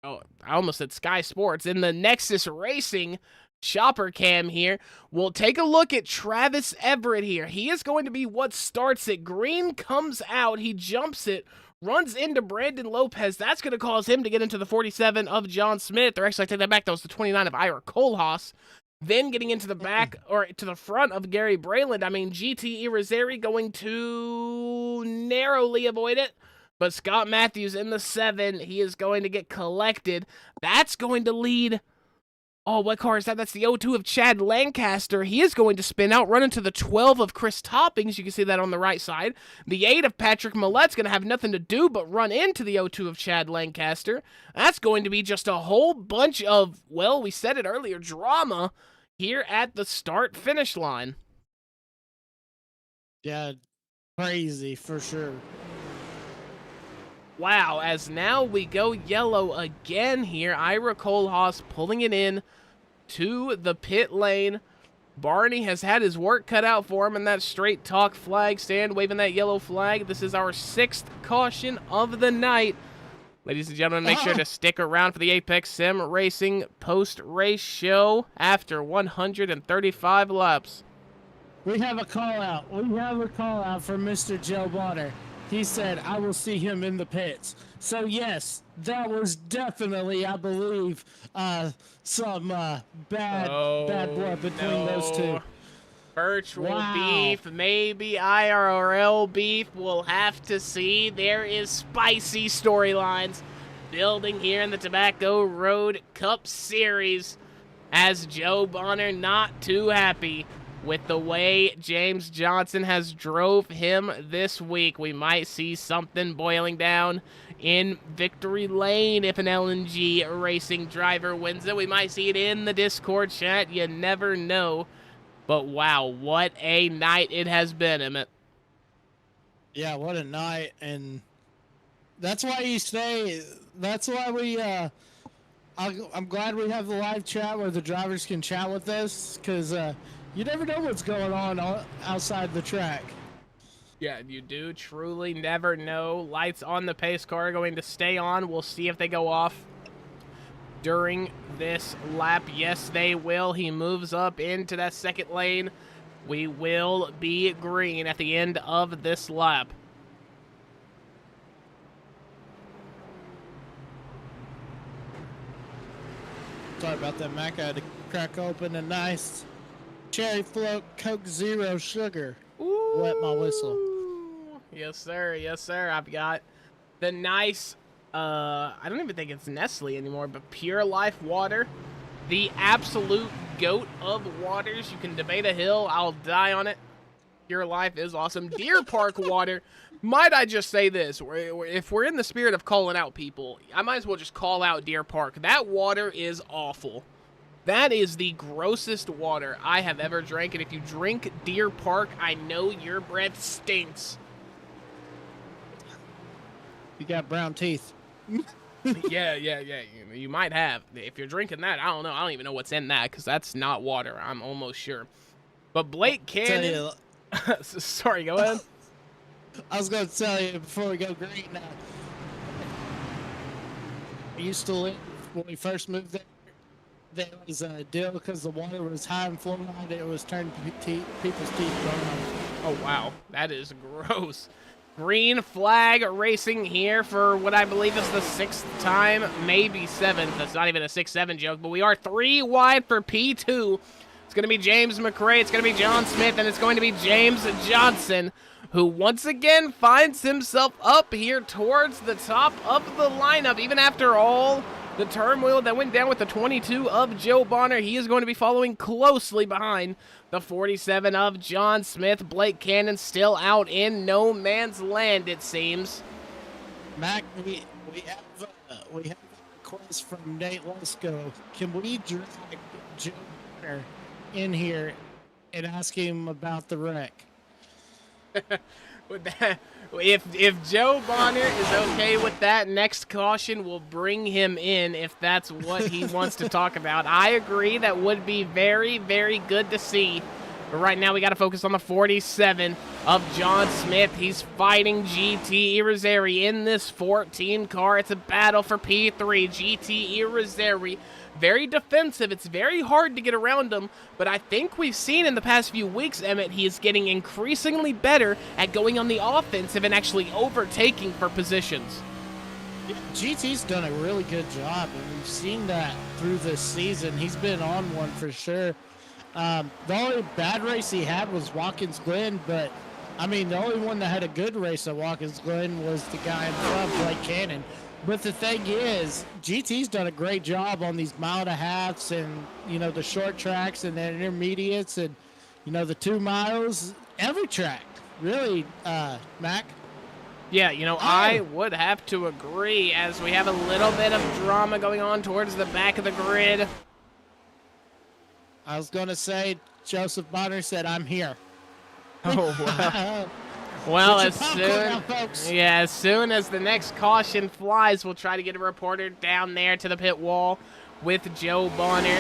oh, I almost said Sky Sports, in the NEXUS Racing shopper cam here. We'll take a look at Travis Everett here. He is going to be what starts it. Green comes out. He jumps it, runs into Brandon Lopez. That's going to cause him to get into the 47 of John Smith. Or actually, I take that back. That was the 29 of Ira Kohlhaas. Then getting into the back, or to the front of Gary Brayland. I mean, GT Irizarry going to narrowly avoid it. But Scott Matthews in the 7, he is going to get collected. That's going to lead... Oh, what car is that? That's the 02 of Chad Lancaster. He is going to spin out, run into the 12 of Chris Toppings. You can see that on the right side. The 8 of Patrick Millette's going to have nothing to do but run into the 02 of Chad Lancaster. That's going to be just a whole bunch of, well, we said it earlier, drama here at the start-finish line. Yeah, crazy for sure. Wow, as now we go yellow again here. Ira Kohlhaas pulling it in to the pit lane. Barney has had his work cut out for him in that straight talk flag stand, waving that yellow flag. This is our 6th caution of the night. Ladies and gentlemen, make sure to stick around for the Apex Sim Racing post-race show after 135 laps. We have a call out. We have a call out from Mr. Joe Bonner. He said, I will see him in the pits. So, yes, that was definitely, I believe, some bad blood between those two. Virtual beef, maybe IRL beef. We'll have to see. There is spicy storylines building here in the Tobacco Road Cup Series as Joe Bonner not too happy with the way James Johnson has drove him this week. We might see something boiling down in victory lane if an LNG racing driver wins it. We might see it in the Discord chat. You never know. But wow, what a night it has been, Emmett. Yeah, what a night. And that's why you stay. That's why we, I'm glad we have the live chat where the drivers can chat with us, because, you never know what's going on outside the track. Yeah, you do truly never know. Lights on the pace car are going to stay on. We'll see if they go off during this lap. Yes, they will. He moves up into that second lane. We will be green at the end of this lap. Sorry about that, Mac. I had to crack open a nice cherry float Coke Zero sugar. Ooh. Wet my whistle. Yes, sir. Yes, sir. I've got the nice, I don't even think it's Nestle anymore, but Pure Life water. The absolute goat of waters. You can debate a hill. I'll die on it. Pure Life is awesome. Deer Park water. Might I just say this? If we're in the spirit of calling out people, I might as well just call out Deer Park. That water is awful. That is the grossest water I have ever drank, and if you drink Deer Park, I know your breath stinks. You got brown teeth. Yeah. You might have. If you're drinking that, I don't know. I don't even know what's in that, because that's not water. I'm almost sure. But Blake Cannon... Sorry, go ahead. I was going to tell you before we go green, I used to live, when we first moved there, there was a deal because the water was high in fluoride. It was turning people's teeth brown. Oh, wow. That is gross. Green flag racing here for what I believe is the 6th time, maybe 7th. That's not even a 6-7 joke, but we are 3 wide for P2. It's going to be James McRae, it's going to be John Smith, and it's going to be James Johnson, who once again finds himself up here towards the top of the lineup, even after all the turmoil that went down with the 22 of Joe Bonner. He is going to be following closely behind the 47 of John Smith. Blake Cannon still out in no man's land, it seems. Mac, we have a request from Nate Lesko. Can we drag Joe Bonner in here and ask him about the wreck? If Joe Bonner is okay with that, next caution will bring him in if that's what he wants to talk about. I agree. That would be very, very good to see But right now, we got to focus on the 47 of John Smith. He's fighting GT Irizarry in this 14 car. It's a battle for P3. GT Irizarry, very defensive. It's very hard to get around him, but I think we've seen in the past few weeks, Emmett, he is getting increasingly better at going on the offensive and actually overtaking for positions. GT's done a really good job, and we've seen that through this season. He's been on one for sure. The only bad race he had was Watkins Glen, but I mean, the only one that had a good race at Watkins Glen was the guy in front, Blake Cannon. But the thing is, GT's done a great job on these mile-and-a-halves and, you know, the short tracks and the intermediates and, you know, the 2 miles, every track, really, Mac. Yeah, you know, I would have to agree as we have a little bit of drama going on towards the back of the grid. I was going to say, Joseph Bonner said, I'm here. Oh, wow. Well, as soon as the next caution flies, we'll try to get a reporter down there to the pit wall with Joe Bonner.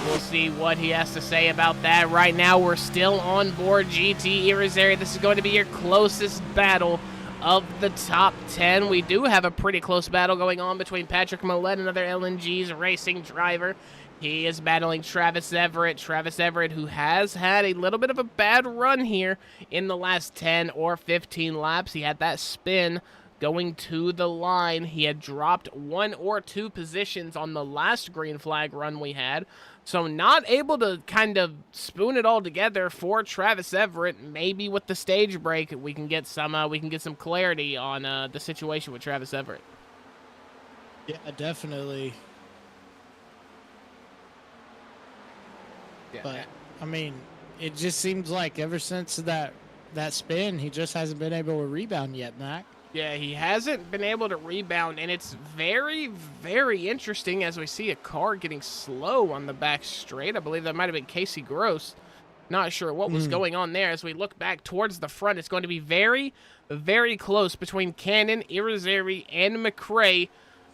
We'll see what he has to say about that. Right now, we're still on board GT Irizarry. This is going to be your closest battle of the top 10. We do have a pretty close battle going on between Patrick Millett, another LNG's racing driver. He is battling Travis Everett. Travis Everett, who has had a little bit of a bad run here in the last 10 or 15 laps. He had that spin going to the line. He had dropped 1 or 2 positions on the last green flag run we had. So not able to kind of spoon it all together for Travis Everett. Maybe with the stage break, we can get some clarity on the situation with Travis Everett. Yeah, definitely. Yeah. But I mean, it just seems like ever since that spin, he just hasn't been able to rebound yet, Mac. Yeah, he hasn't been able to rebound, and it's very, very interesting as we see a car getting slow on the back straight. I believe that might have been Casey Gross. Not sure what was going on there. As we look back towards the front, it's going to be very, very close between Cannon, Irizarry, and McRae.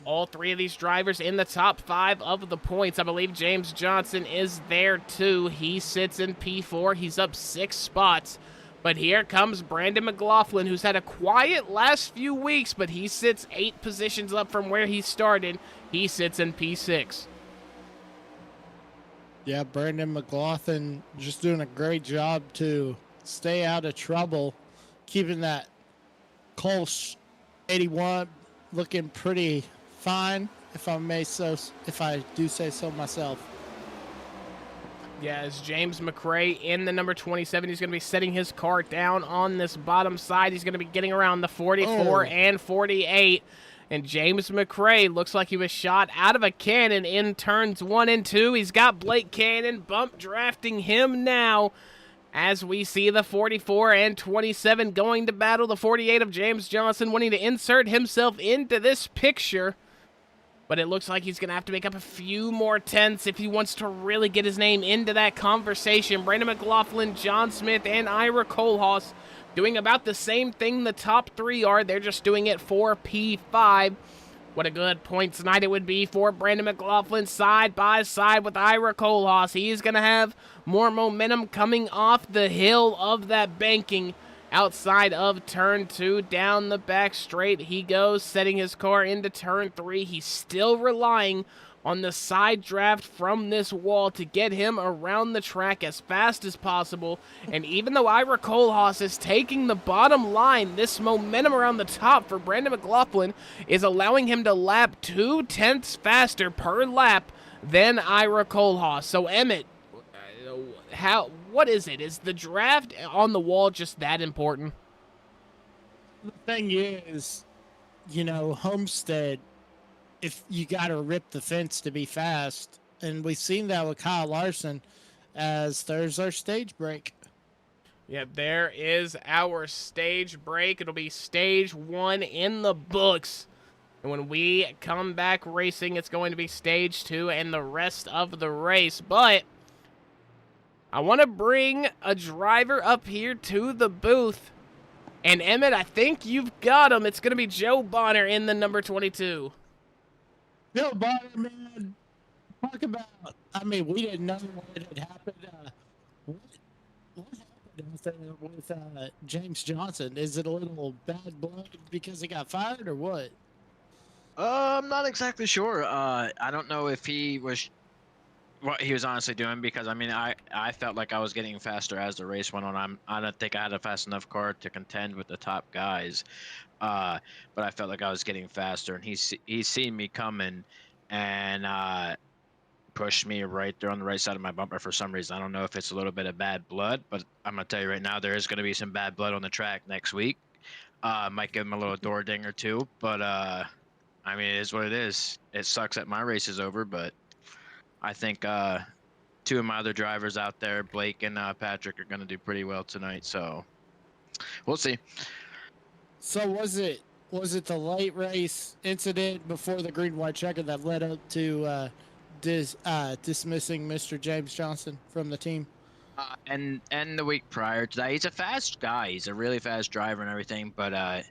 All 3 of these drivers in the top 5 of the points. I believe James Johnson is there too. He sits in P4. He's up 6 spots. But here comes Brandon McLaughlin, who's had a quiet last few weeks, but he sits 8 positions up from where he started. He sits in P6. Yeah, Brandon McLaughlin just doing a great job to stay out of trouble, keeping that Colts 81 looking pretty fine, if I do say so myself. Yeah, as James McRae in the number 27, he's going to be setting his car down on this bottom side. He's going to be getting around the 44 and 48. And James McRae looks like he was shot out of a cannon in turns 1 and 2. He's got Blake Cannon bump drafting him now as we see the 44 and 27 going to battle. The 48 of James Johnson wanting to insert himself into this picture. But it looks like he's going to have to make up a few more tenths if he wants to really get his name into that conversation. Brandon McLaughlin, John Smith, and Ira Kohlhaas doing about the same thing the top 3 are. They're just doing it for P5. What a good points night it would be for Brandon McLaughlin side by side with Ira Kohlhaas. He's going to have more momentum coming off the hill of that banking. Outside of turn 2, down the back straight he goes, setting his car into turn 3. He's still relying on the side draft from this wall to get him around the track as fast as possible. And even though Ira Kohlhaas is taking the bottom line, this momentum around the top for Brandon McLaughlin is allowing him to lap 2 tenths faster per lap than Ira Kohlhaas. So Emmett, what is it? Is the draft on the wall just that important? The thing is, you know, Homestead, if you got to rip the fence to be fast, and we've seen that with Kyle Larson, as there's our stage break. Yeah, there is our stage break. It'll be stage 1 in the books. And when we come back racing, it's going to be stage 2 and the rest of the race. But I want to bring a driver up here to the booth. And Emmett, I think you've got him. It's going to be Joe Bonner in the number 22. Joe Bonner, man. Talk about, I mean, we didn't know what had happened. What out there with James Johnson? Is it a little bad blood because he got fired or what? I'm not exactly sure. I don't know if he was what he was honestly doing, because I mean I felt like I was getting faster as the race went on. I don't think I had a fast enough car to contend with the top guys, but I felt like I was getting faster, and he's seen me coming, and pushed me right there on the right side of my bumper for some reason. I don't know if it's a little bit of bad blood, but I'm gonna tell you right now, there is gonna be some bad blood on the track next week. Might give him a little door ding or two, but I mean, it is what it is. It sucks that my race is over, but I think two of my other drivers out there, Blake and Patrick, are going to do pretty well tonight. So we'll see. So was it the late race incident before the green white checker that led up to dismissing Mr. James Johnson from the team? And the week prior to that, he's a fast guy. He's a really fast driver and everything, but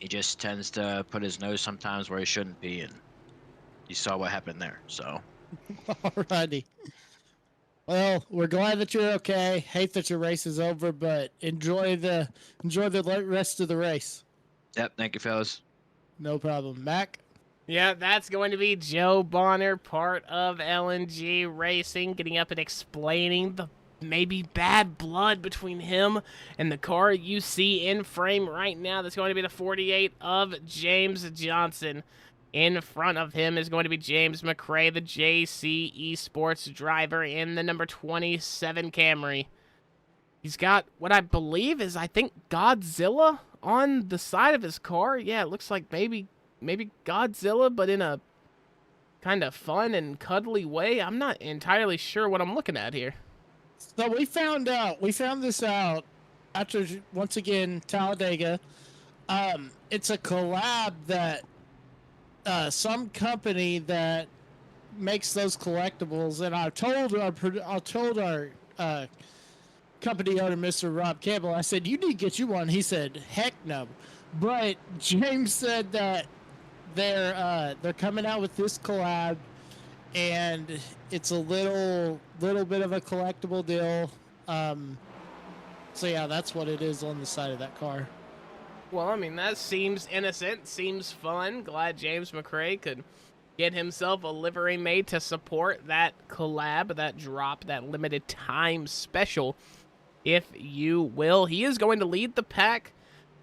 he just tends to put his nose sometimes where he shouldn't be, and you saw what happened there. So, alrighty. Well, we're glad that you're okay. Hate that your race is over, but enjoy the rest of the race. Yep. Thank you, fellas. No problem, Mac. Yeah, that's going to be Joe Bonner, part of LNG Racing, getting up and explaining the maybe bad blood between him and the car you see in frame right now. That's going to be the 48 of James Johnson. In front of him is going to be James McRae, the JC Esports driver, in the number 27 Camry. He's got what I believe is, I think, Godzilla on the side of his car. Yeah, it looks like maybe Godzilla, but in a kind of fun and cuddly way. I'm not entirely sure what I'm looking at here. So we found this out after, once again, Talladega. It's a collab that some company that makes those collectibles, and I told our company owner, Mr. Rob Campbell, I said, you need to get you one. He said, heck no. But James said that they're coming out with this collab, and it's a little bit of a collectible deal. So yeah, that's what it is on the side of that car. Well, I mean, that seems innocent, seems fun. Glad James McRae could get himself a livery made to support that collab, that drop, that limited time special, if you will. He is going to lead the pack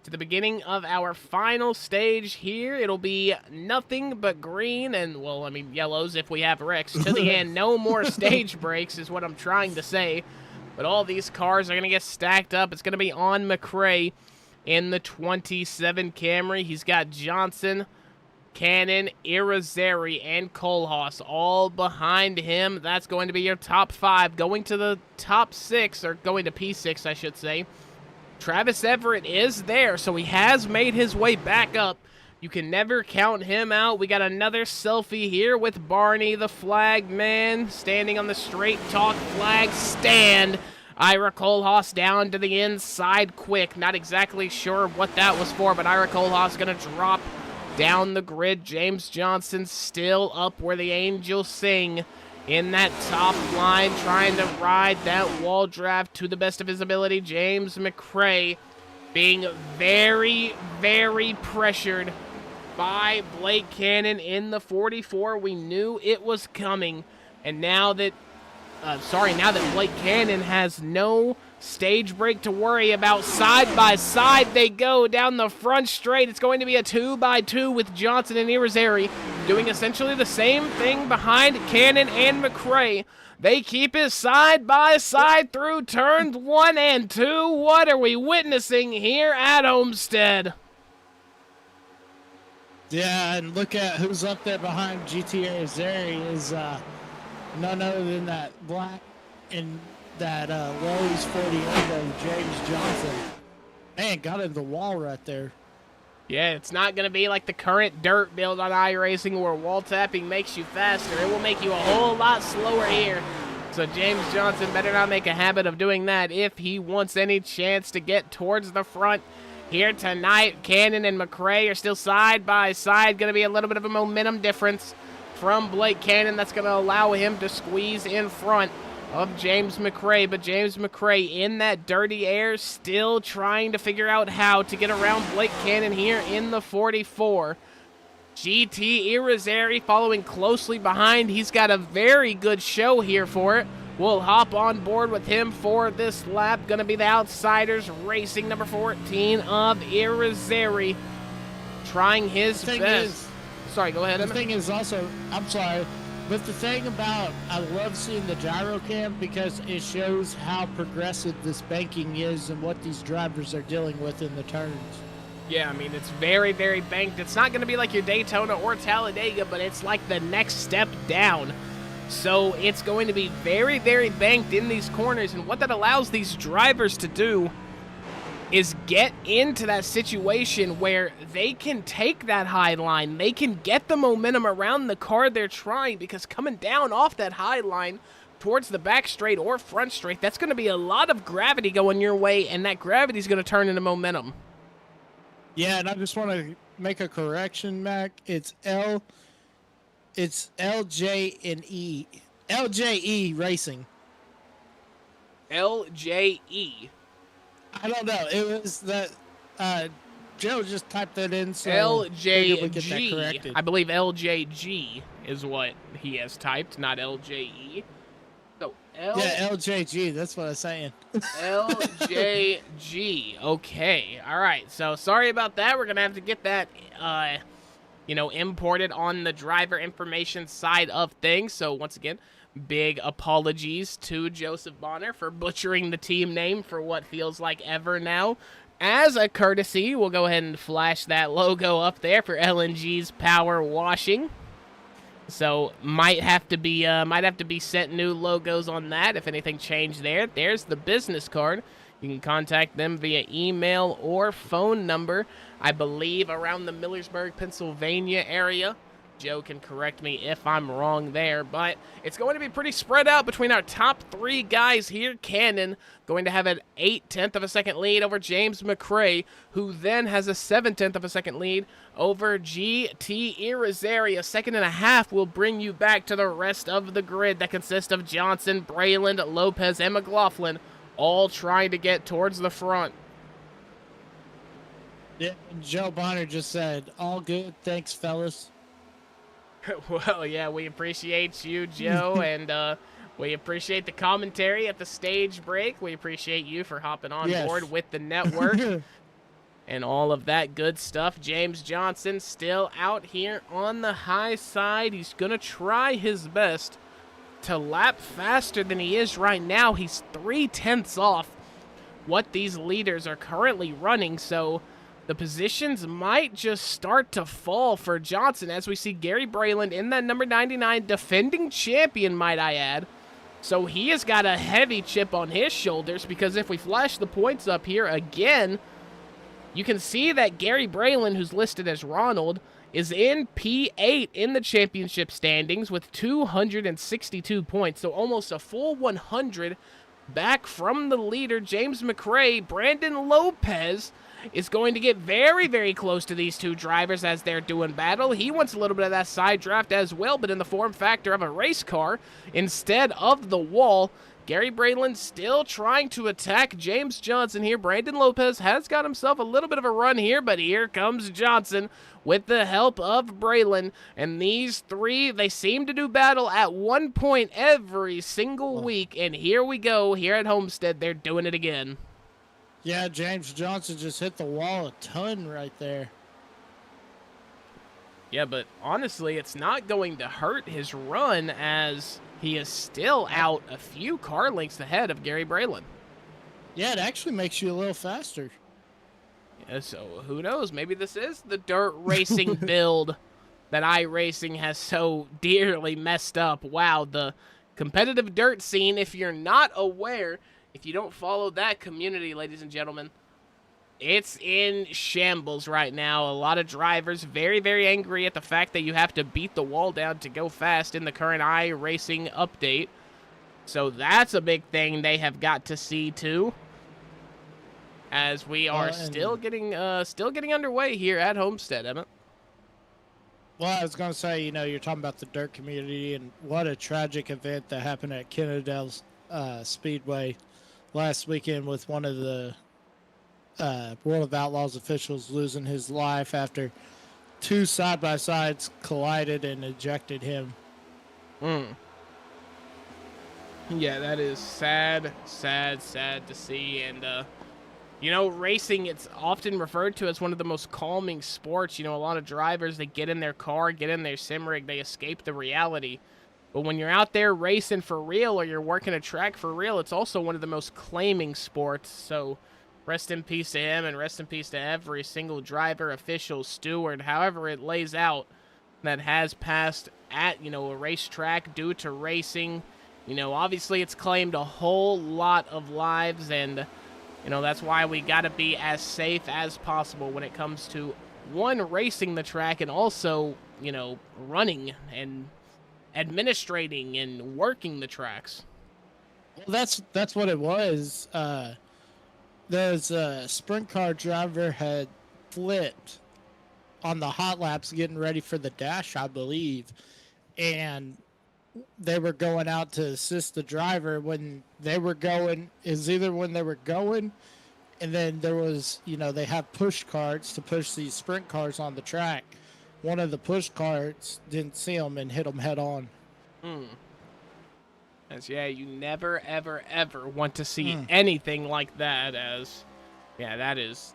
to the beginning of our final stage here. It'll be nothing but green and, well, I mean, yellows if we have wrecks. To the end, no more stage breaks is what I'm trying to say. But all these cars are going to get stacked up. It's going to be on McRae in the 27 Camry. He's got Johnson, Cannon, Irizarry, and Kohlhaas all behind him. That's going to be your top 5. Going to the top 6, or going to P6, I should say. Travis Everett is there, so he has made his way back up. You can never count him out. We got another selfie here with Barney, the flag man, standing on the straight talk flag stand. Ira Kohlhaas down to the inside quick. Not exactly sure what that was for, but Ira Kohlhaas going to drop down the grid. James Johnson still up where the angels sing in that top line, trying to ride that wall draft to the best of his ability. James McRae being very, very pressured by Blake Cannon in the 44. We knew it was coming, and now that Blake Cannon has no stage break to worry about, side by side they go down the front straight. It's going to be a 2x2 with Johnson and Irizarry doing essentially the same thing behind Cannon and McRae. They keep it side by side through turns 1 and 2. What are we witnessing here at Homestead? Yeah, and look at who's up there behind GTA Irizarry is none other than that black and that Lowe's 48 of James Johnson. Man, got in the wall right there. Yeah, it's not going to be like the current dirt build on iRacing where wall tapping makes you faster. It will make you a whole lot slower here. So James Johnson better not make a habit of doing that if he wants any chance to get towards the front here tonight. Cannon and McRae are still side by side. Going to be a little bit of a momentum difference from Blake Cannon. That's going to allow him to squeeze in front of James McRae, but James McRae in that dirty air, still trying to figure out how to get around Blake Cannon here in the 44. GT Irizarry following closely behind. He's got a very good show here for it. We'll hop on board with him for this lap. Going to be the Outsiders racing number 14 of Irizarry, trying his best. Sorry, go ahead. The thing is also, I'm sorry, but the thing about, I love seeing the gyro cam because it shows how progressive this banking is and what these drivers are dealing with in the turns. Yeah, I mean, it's very, very banked. It's not going to be like your Daytona or Talladega, but it's like the next step down. So it's going to be very, very banked in these corners. And what that allows these drivers to do is get into that situation where they can take that high line. They can get the momentum around the car they're trying, because coming down off that high line towards the back straight or front straight, that's going to be a lot of gravity going your way, and that gravity is going to turn into momentum. Yeah, and I just want to make a correction, Mac. It's LJ&E. LJE Racing. LJE. I don't know. It was that Joe just typed that in, so LJG. we get that corrected. I believe LJG is what he has typed, not LJE. So yeah, LJG. That's what I was saying. LJG. Okay. All right. So sorry about that. We're gonna have to get that, imported on the driver information side of things. So once again, big apologies to Joseph Bonner for butchering the team name for what feels like ever now. As a courtesy, we'll go ahead and flash that logo up there for LNG's Power Washing. So might have to be sent new logos on that if anything changed there. There's the business card. You can contact them via email or phone number. I believe around the Millersburg, Pennsylvania area. Joe can correct me if I'm wrong there, but it's going to be pretty spread out between our top three guys here. Cannon going to have an 0.8 of a second lead over James McRae, who then has a 0.7 of a second lead over GT Irizarry. A 1.5 seconds will bring you back to the rest of the grid that consists of Johnson, Brayland, Lopez, and McLaughlin, all trying to get towards the front. Yeah, Joe Bonner just said, all good, thanks, fellas. Well, yeah, we appreciate you, Joe, and we appreciate the commentary at the stage break. We appreciate you for hopping on board with the network and all of that good stuff. James Johnson still out here on the high side. He's going to try his best to lap faster than he is right now. He's 0.3 off what these leaders are currently running, so the positions might just start to fall for Johnson as we see Gary Brayland in that number 99, defending champion, might I add. So he has got a heavy chip on his shoulders, because if we flash the points up here again, you can see that Gary Brayland, who's listed as Ronald, is in P8 in the championship standings with 262 points. So almost a full 100 back from the leader, James McRae. Brandon Lopez is going to get very, very close to these two drivers as they're doing battle. He wants a little bit of that side draft as well, but in the form factor of a race car instead of the wall. Gary Brayland still trying to attack James Johnson here. Brandon Lopez has got himself a little bit of a run here, but here comes Johnson with the help of Brayland. And these three, they seem to do battle at one point every single week. And here we go, here at Homestead, they're doing it again. Yeah, James Johnson just hit the wall a ton right there. Yeah, but honestly, it's not going to hurt his run as he is still out a few car lengths ahead of Gary Brayland. Yeah, it actually makes you a little faster. Yeah, so who knows? Maybe this is the dirt racing build that iRacing has so dearly messed up. Wow, the competitive dirt scene, if you're not aware, if you don't follow that community, ladies and gentlemen, it's in shambles right now. A lot of drivers very, very angry at the fact that you have to beat the wall down to go fast in the current iRacing update. So that's a big thing they have got to see too, as we are still getting underway here at Homestead, Emmett. Well, I was going to say, you're talking about the dirt community, and what a tragic event that happened at Kennedale's Speedway last weekend with one of the World of Outlaws officials losing his life after two side-by-sides collided and ejected him. Yeah, that is sad to see. And, racing, it's often referred to as one of the most calming sports. A lot of drivers, they get in their car, get in their sim rig, they escape the reality. But when you're out there racing for real or you're working a track for real, it's also one of the most claiming sports. So rest in peace to him, and rest in peace to every single driver, official, steward, however it lays out, that has passed at, a racetrack due to racing. Obviously it's claimed a whole lot of lives, and, that's why we got to be as safe as possible when it comes to, one, racing the track, and also, running and administrating and working the tracks. Well, that's what it was. There's a sprint car driver had flipped on the hot laps getting ready for the dash, I believe, and they were going out to assist the driver when they were going, and then there was, they have push carts to push these sprint cars on the track. One of the push carts didn't see them and hit them head on. Yeah, you never, ever, ever want to see anything like that, that is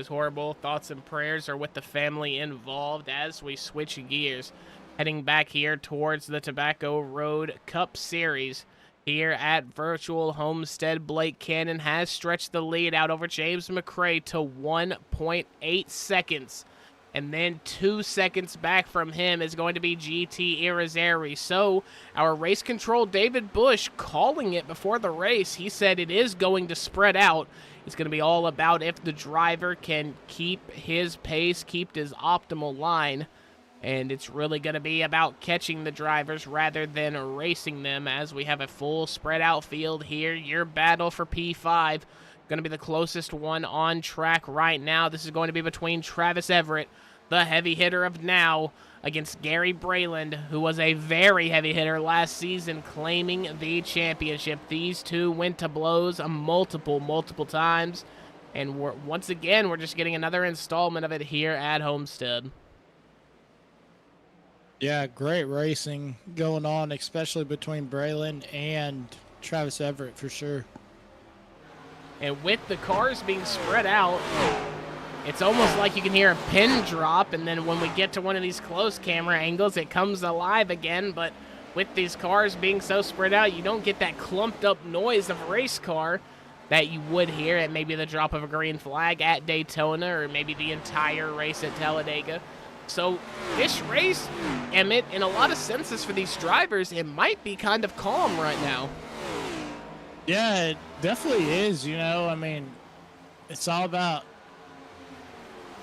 horrible. Thoughts and prayers are with the family involved as we switch gears, heading back here towards the Tobacco Road Cup Series. Here at Virtual Homestead, Blake Cannon has stretched the lead out over James McRae to 1.8 seconds. And then 2 seconds back from him is going to be GT Irizarry. So our race control, David Bush, calling it before the race. He said it is going to spread out. It's going to be all about if the driver can keep his pace, keep his optimal line. And it's really going to be about catching the drivers rather than racing them, as we have a full spread out field here. Your battle for P5. Going to be the closest one on track right now. This is going to be between Travis Everett, the heavy hitter of now, against Gary Brayland, who was a very heavy hitter last season, claiming the championship. These two went to blows multiple times. And once again, we're just getting another installment of it here at Homestead. Yeah, great racing going on, especially between Brayland and Travis Everett for sure. And with the cars being spread out, it's almost like you can hear a pin drop, and then when we get to one of these close camera angles, it comes alive again. But with these cars being so spread out, you don't get that clumped up noise of a race car that you would hear at maybe the drop of a green flag at Daytona, or maybe the entire race at Talladega. So this race, Emmett, in a lot of senses for these drivers, it might be kind of calm right now. Yeah, it definitely is, it's all about,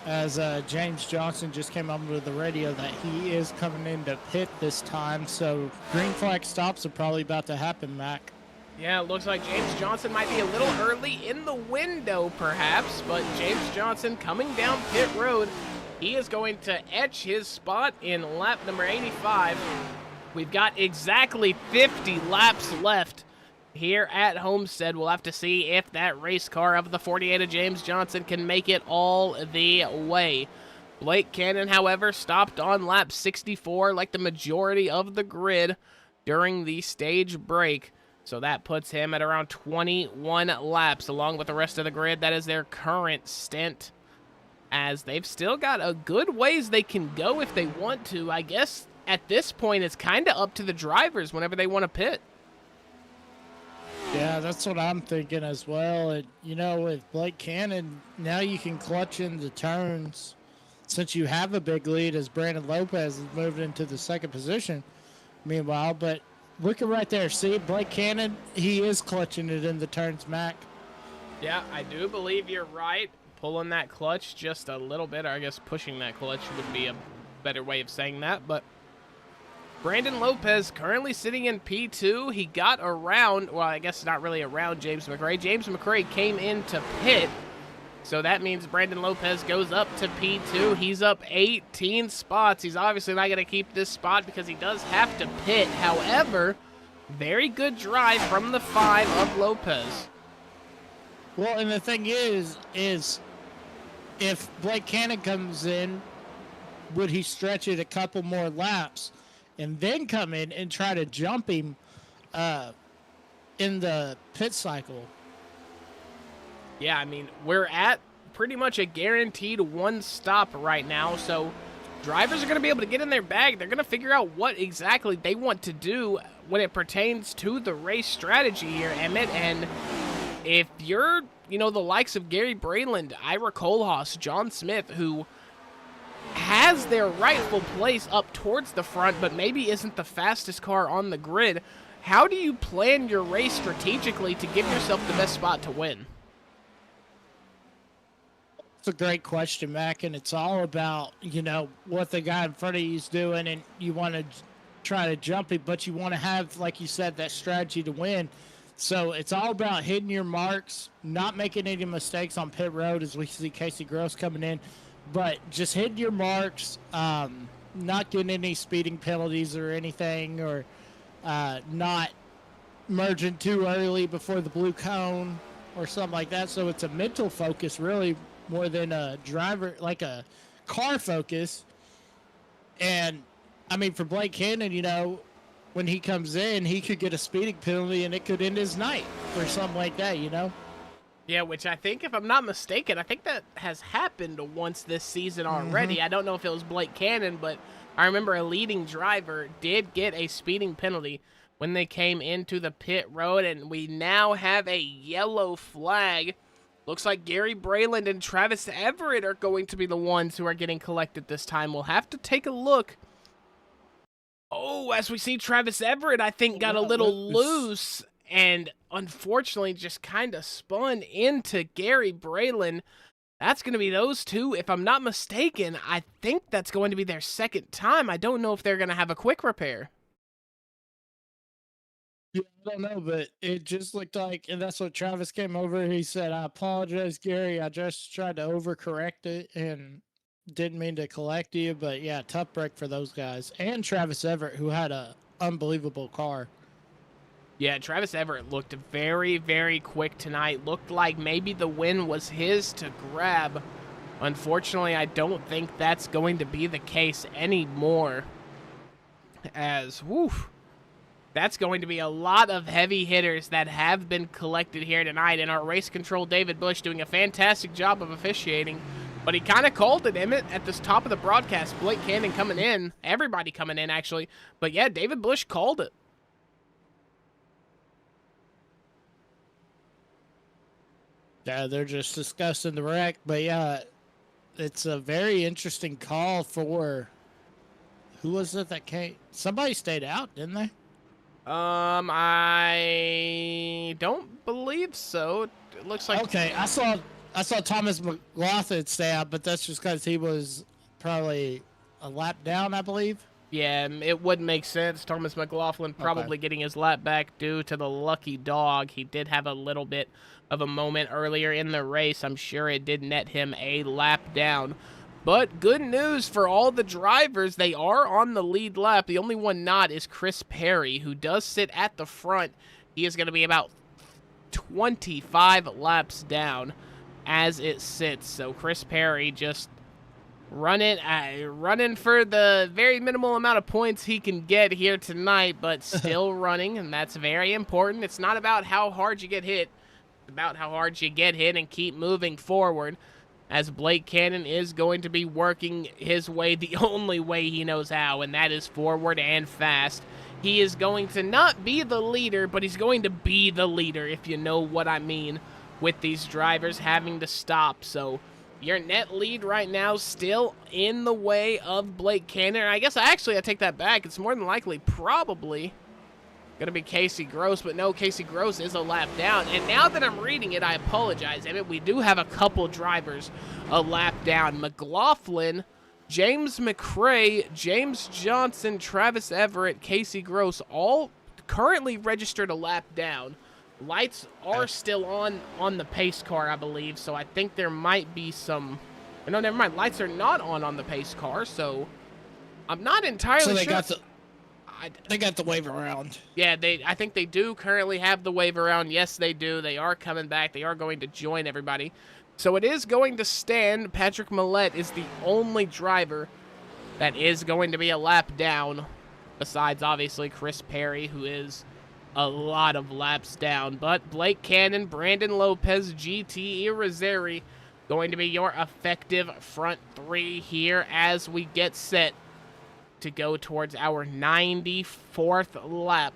as James Johnson just came on with the radio, that he is coming into pit this time, so green flag stops are probably about to happen, Mac. Yeah, it looks like James Johnson might be a little early in the window, perhaps, but James Johnson coming down pit road, he is going to etch his spot in lap number 85. We've got exactly 50 laps left here at Homestead. We'll have to see if that race car of the 48 of James Johnson can make it all the way. Blake Cannon, however, stopped on lap 64 like the majority of the grid during the stage break. So that puts him at around 21 laps along with the rest of the grid. That is their current stint, as they've still got a good ways they can go if they want to. I guess at this point it's kind of up to the drivers whenever they want to pit. Yeah, that's what I'm thinking as well. And, with Blake Cannon, now you can clutch in the turns since you have a big lead, as Brandon Lopez has moved into the second position meanwhile. But looking right there, see, Blake Cannon, he is clutching it in the turns, Mac. Yeah, I do believe you're right. Pulling that clutch just a little bit, or I guess pushing that clutch would be a better way of saying that. But Brandon Lopez currently sitting in P2. He got around, well, I guess not really around James McRae. James McRae came into pit, so that means Brandon Lopez goes up to P2. He's up 18 spots. He's obviously not going to keep this spot because he does have to pit. However, Very good drive from the 5 of Lopez. Well, and the thing is if Blake Cannon comes in, would he stretch it a couple more laps and then come in and try to jump him in the pit cycle? Yeah, I mean, we're at pretty much a guaranteed one stop right now, so drivers are going to be able to get in their bag. They're going to figure out what exactly they want to do when it pertains to the race strategy here, Emmett. And if you're, the likes of Gary Brayland, Ira Kohlhaas, John Smith, who has their rightful place up towards the front, but maybe isn't the fastest car on the grid, how do you plan your race strategically to give yourself the best spot to win? It's a great question, Mac, and it's all about, what the guy in front of you is doing, and you want to try to jump it, but you want to have, like you said, that strategy to win. So it's all about hitting your marks, not making any mistakes on pit road as we see Casey Gross coming in, but just hitting your marks, not getting any speeding penalties or anything, or not merging too early before the blue cone or something like that. So it's a mental focus really more than a driver, like a car focus. And I mean, for Blake Cannon, when he comes in, he could get a speeding penalty and it could end his night or something like that, Yeah, which I think, if I'm not mistaken, I think that has happened once this season already. I don't know if it was Blake Cannon, but I remember a leading driver did get a speeding penalty when they came into the pit road, and we now have a yellow flag. Looks like Gary Brayland and Travis Everett are going to be the ones who are getting collected this time. We'll have to take a look. Oh, as we see, Travis Everett, I think, got a little loose and unfortunately just kind of spun into Gary Brayland. That's going to be those two. If I'm not mistaken, I think that's going to be their second time. I don't know if they're going to have a quick repair. Yeah, I don't know, but it just looked like, and that's what Travis came over. He said, "I apologize, Gary. I just tried to overcorrect it and didn't mean to collect you." But yeah, tough break for those guys. And Travis Everett, who had a unbelievable car. Yeah, Travis Everett looked very, very quick tonight. Looked like maybe the win was his to grab. Unfortunately, I don't think that's going to be the case anymore. As, that's going to be a lot of heavy hitters that have been collected here tonight. And our race control, David Bush, doing a fantastic job of officiating. But he kind of called it, Emmett, at the top of the broadcast. Blake Cannon coming in. Everybody coming in, actually. But yeah, David Bush called it. Yeah, they're just discussing the wreck. But yeah, it's a very interesting call for... Who was it that came? Somebody stayed out, didn't they? I don't believe so. It looks like... Okay, I saw Thomas McLaughlin stay out, but that's just because he was probably a lap down, I believe. Yeah, it would make sense. Thomas McLaughlin probably getting his lap back due to the lucky dog. He did have a little bit of a moment earlier in the race. I'm sure it did net him a lap down. But good news for all the drivers. They are on the lead lap. The only one not is Chris Perry, who does sit at the front. He is going to be about 25 laps down as it sits. So Chris Perry just running for the very minimal amount of points he can get here tonight, but still running, and that's very important. It's not about how hard you get hit. It's about how hard you get hit and keep moving forward, as Blake Cannon is going to be working his way the only way he knows how, and that is forward and fast. He is going to not be the leader, but he's going to be the leader, if you know what I mean, with these drivers having to stop. So your net lead right now still in the way of Blake Cannon. I guess I take that back. It's more than likely probably going to be Casey Gross, but no, Casey Gross is a lap down. And now that I'm reading it, I apologize, Emmett. We do have a couple drivers a lap down. McLaughlin, James McRae, James Johnson, Travis Everett, Casey Gross, all currently registered a lap down. Lights are still on the pace car, I believe, so I think there might be some... No, never mind. Lights are not on the pace car, so I'm not entirely sure. They got the wave around. Yeah, I think they do currently have the wave around. Yes, they do. They are coming back. They are going to join everybody. So it is going to stand. Patrick Millette is the only driver that is going to be a lap down, besides, obviously, Chris Perry, who is a lot of laps down. But Blake Cannon, Brandon Lopez, GT Irizarry, going to be your effective front three here as we get set to go towards our 94th lap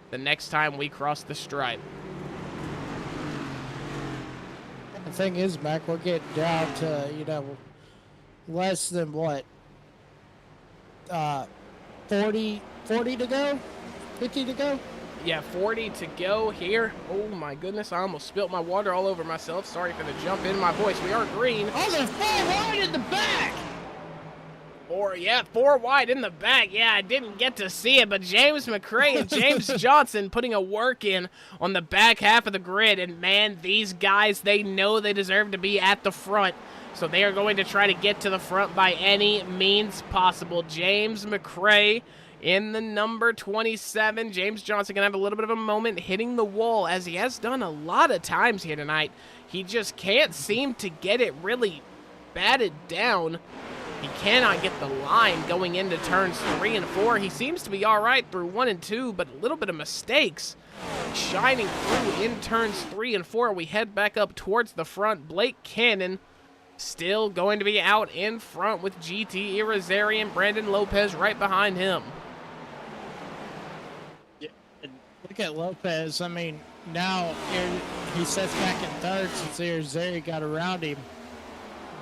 the next time we cross the stripe. The thing is, Mac, we're getting down to, you know, less than what? 40 to go? 50 to go? Yeah, 40 to go here. Oh my goodness, I almost spilt my water all over myself. Sorry for the jump in my voice. We are green. Oh, they're 4 wide in the back! Four wide in the back. Yeah, I didn't get to see it, but James McRae and James Johnson putting a work in on the back half of the grid. And man, these guys, they know they deserve to be at the front. So they are going to try to get to the front by any means possible. James McRae in the number 27. James Johnson going to have a little bit of a moment hitting the wall, as he has done a lot of times here tonight. He just can't seem to get it really batted down. He cannot get the line going into turns 3 and 4. He seems to be all right through 1 and 2, but a little bit of mistakes shining through in turns 3 and 4. We head back up towards the front. Blake Cannon still going to be out in front with GT Irizarry and Brandon Lopez right behind him. Yeah, and look at Lopez. I mean, now he sets back in third since Irizarry got around him.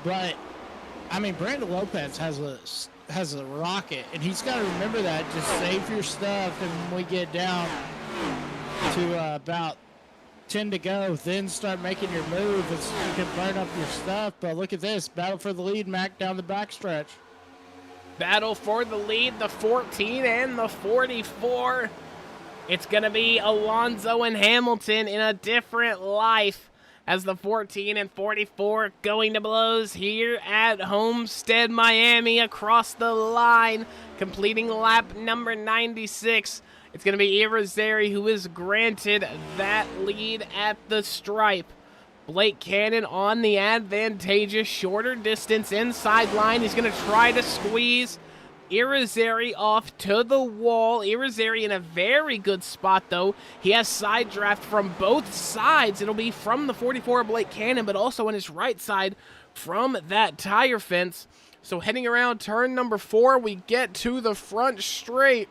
But I mean, Brandon Lopez has a rocket, and he's got to remember that. Just save your stuff, and when we get down to about 10 to go, then start making your move, and so you can burn up your stuff. But look at this, battle for the lead, Mac, down the backstretch. Battle for the lead, the 14 and the 44. It's going to be Alonso and Hamilton in a different life, as the 14 and 44 going to blows here at Homestead, Miami, across the line, completing lap number 96. It's going to be Irizarry who is granted that lead at the stripe. Blake Cannon on the advantageous shorter distance inside line. He's going to try to squeeze Irizarry off to the wall. Irizarry in a very good spot, though. He has side draft from both sides. It'll be from the 44 Blake Cannon, but also on his right side from that tire fence. So heading around turn number 4, we get to the front straight.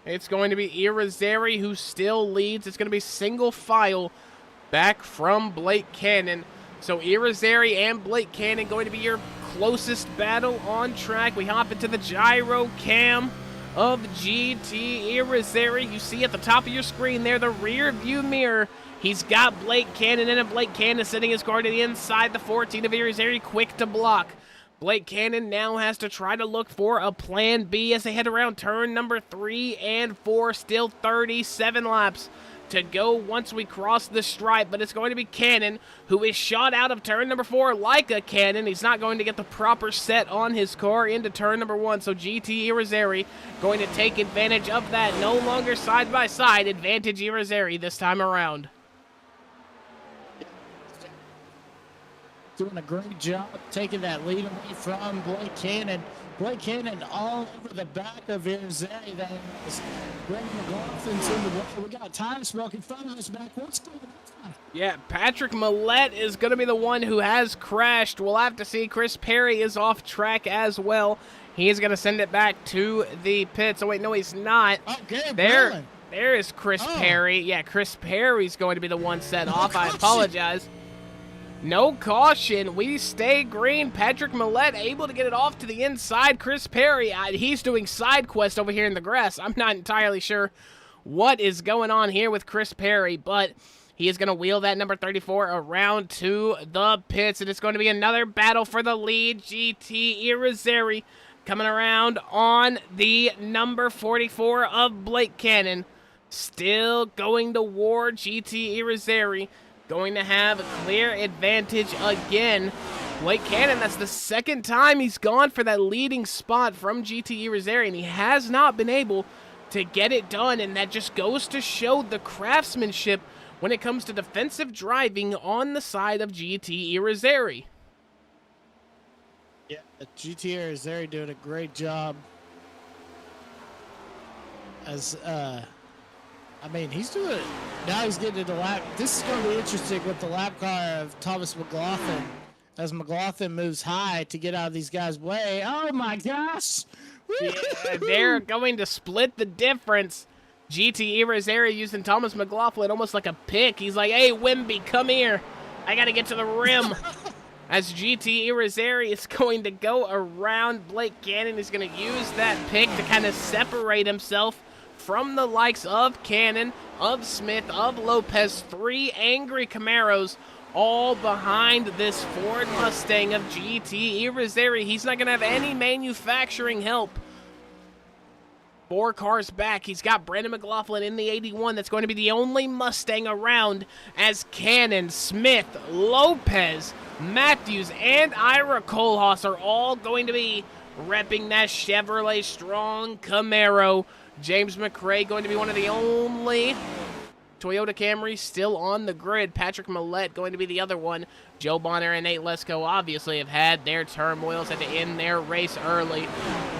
It's going to be Irizarry who still leads. It's going to be single file back from Blake Cannon. So Irizarry and Blake Cannon going to be your closest battle on track. We hop into the gyro cam of GT Irizarry. You see at the top of your screen there, the rear view mirror. He's got Blake Cannon in it. Blake Cannon sending his car to the inside. The 14 of Irizarry quick to block. Blake Cannon now has to try to look for a plan B as they head around turn number 3 and 4. Still 37 laps to go once we cross the stripe, but it's going to be Cannon who is shot out of turn number 4 like a cannon. He's not going to get the proper set on his car into turn number 1, so GT Irizarry going to take advantage of that. No longer side by side, advantage Irizarry this time around. Doing a great job taking that lead away from Blake Cannon. Blake Cannon all over the back of Irizarry. That is bringing McLaughlin's in the way. We got time smoke in front of us, back. What's going on? Yeah, Patrick Millette is going to be the one who has crashed. We'll have to see. Chris Perry is off track as well. He is going to send it back to the pits. Oh, wait, no, he's not. Okay, there is Chris Perry. Yeah, Chris Perry's going to be the one set off. I apologize. No caution. We stay green. Patrick Millette able to get it off to the inside. Chris Perry, he's doing side quest over here in the grass. I'm not entirely sure what is going on here with Chris Perry, but he is going to wheel that number 34 around to the pits, and it's going to be another battle for the lead. GT Irizarry coming around on the number 44 of Blake Cannon. Still going toward GT Irizarry. Going to have a clear advantage again. Blake Cannon, that's the second time he's gone for that leading spot from GT Irizarry, and he has not been able to get it done, and that just goes to show the craftsmanship when it comes to defensive driving on the side of GT Irizarry. Yeah, GT Irizarry doing a great job. As I mean, he's doing it. Now he's getting into lap. This is going to be interesting with the lap car of Thomas McLaughlin. As McLaughlin moves high to get out of these guys' way. Oh my gosh! Yeah, they're going to split the difference. GT Irizarry using Thomas McLaughlin almost like a pick. He's like, hey, Wimby, come here. I got to get to the rim. As GT Irizarry is going to go around Blake Cannon. He's going to use that pick to kind of separate himself from the likes of Cannon, of Smith, of Lopez. 3 angry Camaros all behind this Ford Mustang of GT Irizarry. He's not going to have any manufacturing help. 4 cars back. He's got Brandon McLaughlin in the 81. That's going to be the only Mustang around as Cannon, Smith, Lopez, Matthews, and Ira Kohlhaas are all going to be repping that Chevrolet Strong Camaro. James McRae going to be one of the only Toyota Camrys still on the grid. Patrick Millette going to be the other one. Joe Bonner and Nate Lesko obviously have had their turmoils, had to end their race early.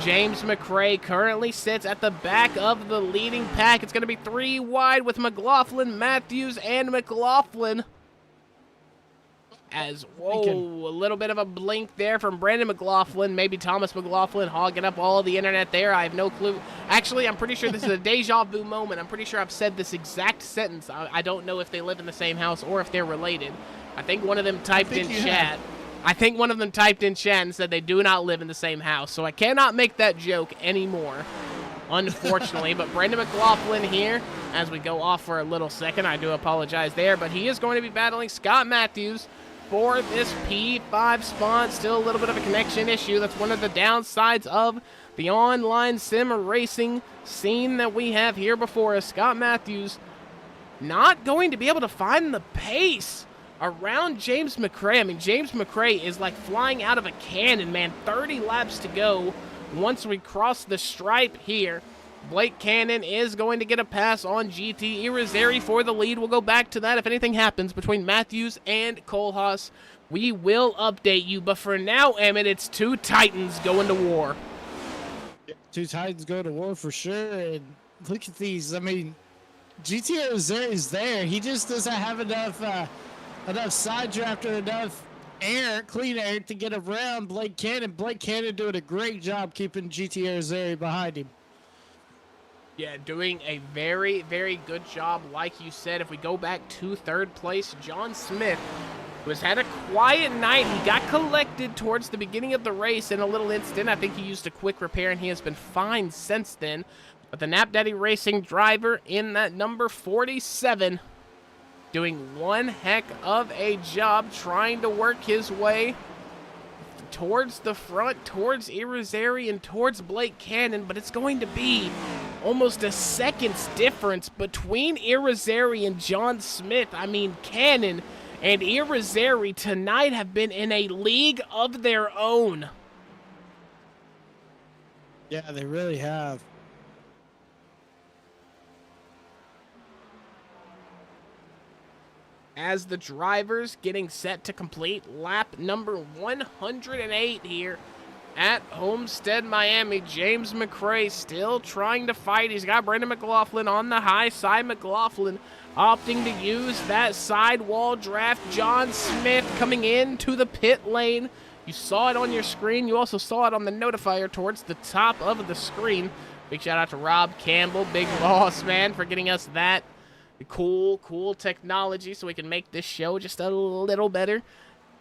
James McRae currently sits at the back of the leading pack. It's going to be 3 wide with McLaughlin, Matthews, and McLaughlin. As, whoa, a little bit of a blink there from Brandon McLaughlin. Maybe Thomas McLaughlin hogging up all of the internet there. I have no clue. Actually, I'm pretty sure this is a deja vu moment. I'm pretty sure I've said this exact sentence. I don't know if they live in the same house or if they're related. I think one of them typed in chat. I think one of them typed in chat and said they do not live in the same house. So I cannot make that joke anymore, unfortunately. But Brandon McLaughlin here, as we go off for a little second, I do apologize there. But he is going to be battling Scott Matthews for this P5 spot. Still a little bit of a connection issue. That's one of the downsides of the online sim racing scene that we have here before us. Scott Matthews not going to be able to find the pace around James McRae. I mean, James McRae is like flying out of a cannon, man. 30 laps to go once we cross the stripe here. Blake Cannon is going to get a pass on GT Irizarry for the lead. We'll go back to that if anything happens between Matthews and Kohlhaas. We will update you, but for now, Emmett, it's 2 Titans going to war. 2 Titans go to war for sure, and look at these. I mean, GT Irizarry is there. He just doesn't have enough side draft or enough air, clean air to get around Blake Cannon. Blake Cannon doing a great job keeping GT Irizarry behind him. Yeah, doing a very, very good job. Like you said, if we go back to 3rd place, John Smith, who has had a quiet night. He got collected towards the beginning of the race in a little instant. I think he used a quick repair, and he has been fine since then. But the Nap Daddy Racing driver in that number 47 doing one heck of a job trying to work his way towards the front, towards Irizarry, and towards Blake Cannon, but it's going to be almost a second's difference between Irizarry and John Smith. I mean, Cannon and Irizarry tonight have been in a league of their own. Yeah, they really have. As the drivers getting set to complete lap number 108 here at Homestead, Miami. James McRae still trying to fight. He's got Brandon McLaughlin on the high side. McLaughlin opting to use that sidewall draft. John Smith coming into the pit lane. You saw it on your screen. You also saw it on the notifier towards the top of the screen. Big shout out to Rob Campbell, big boss man, for getting us that cool technology so we can make this show just a little better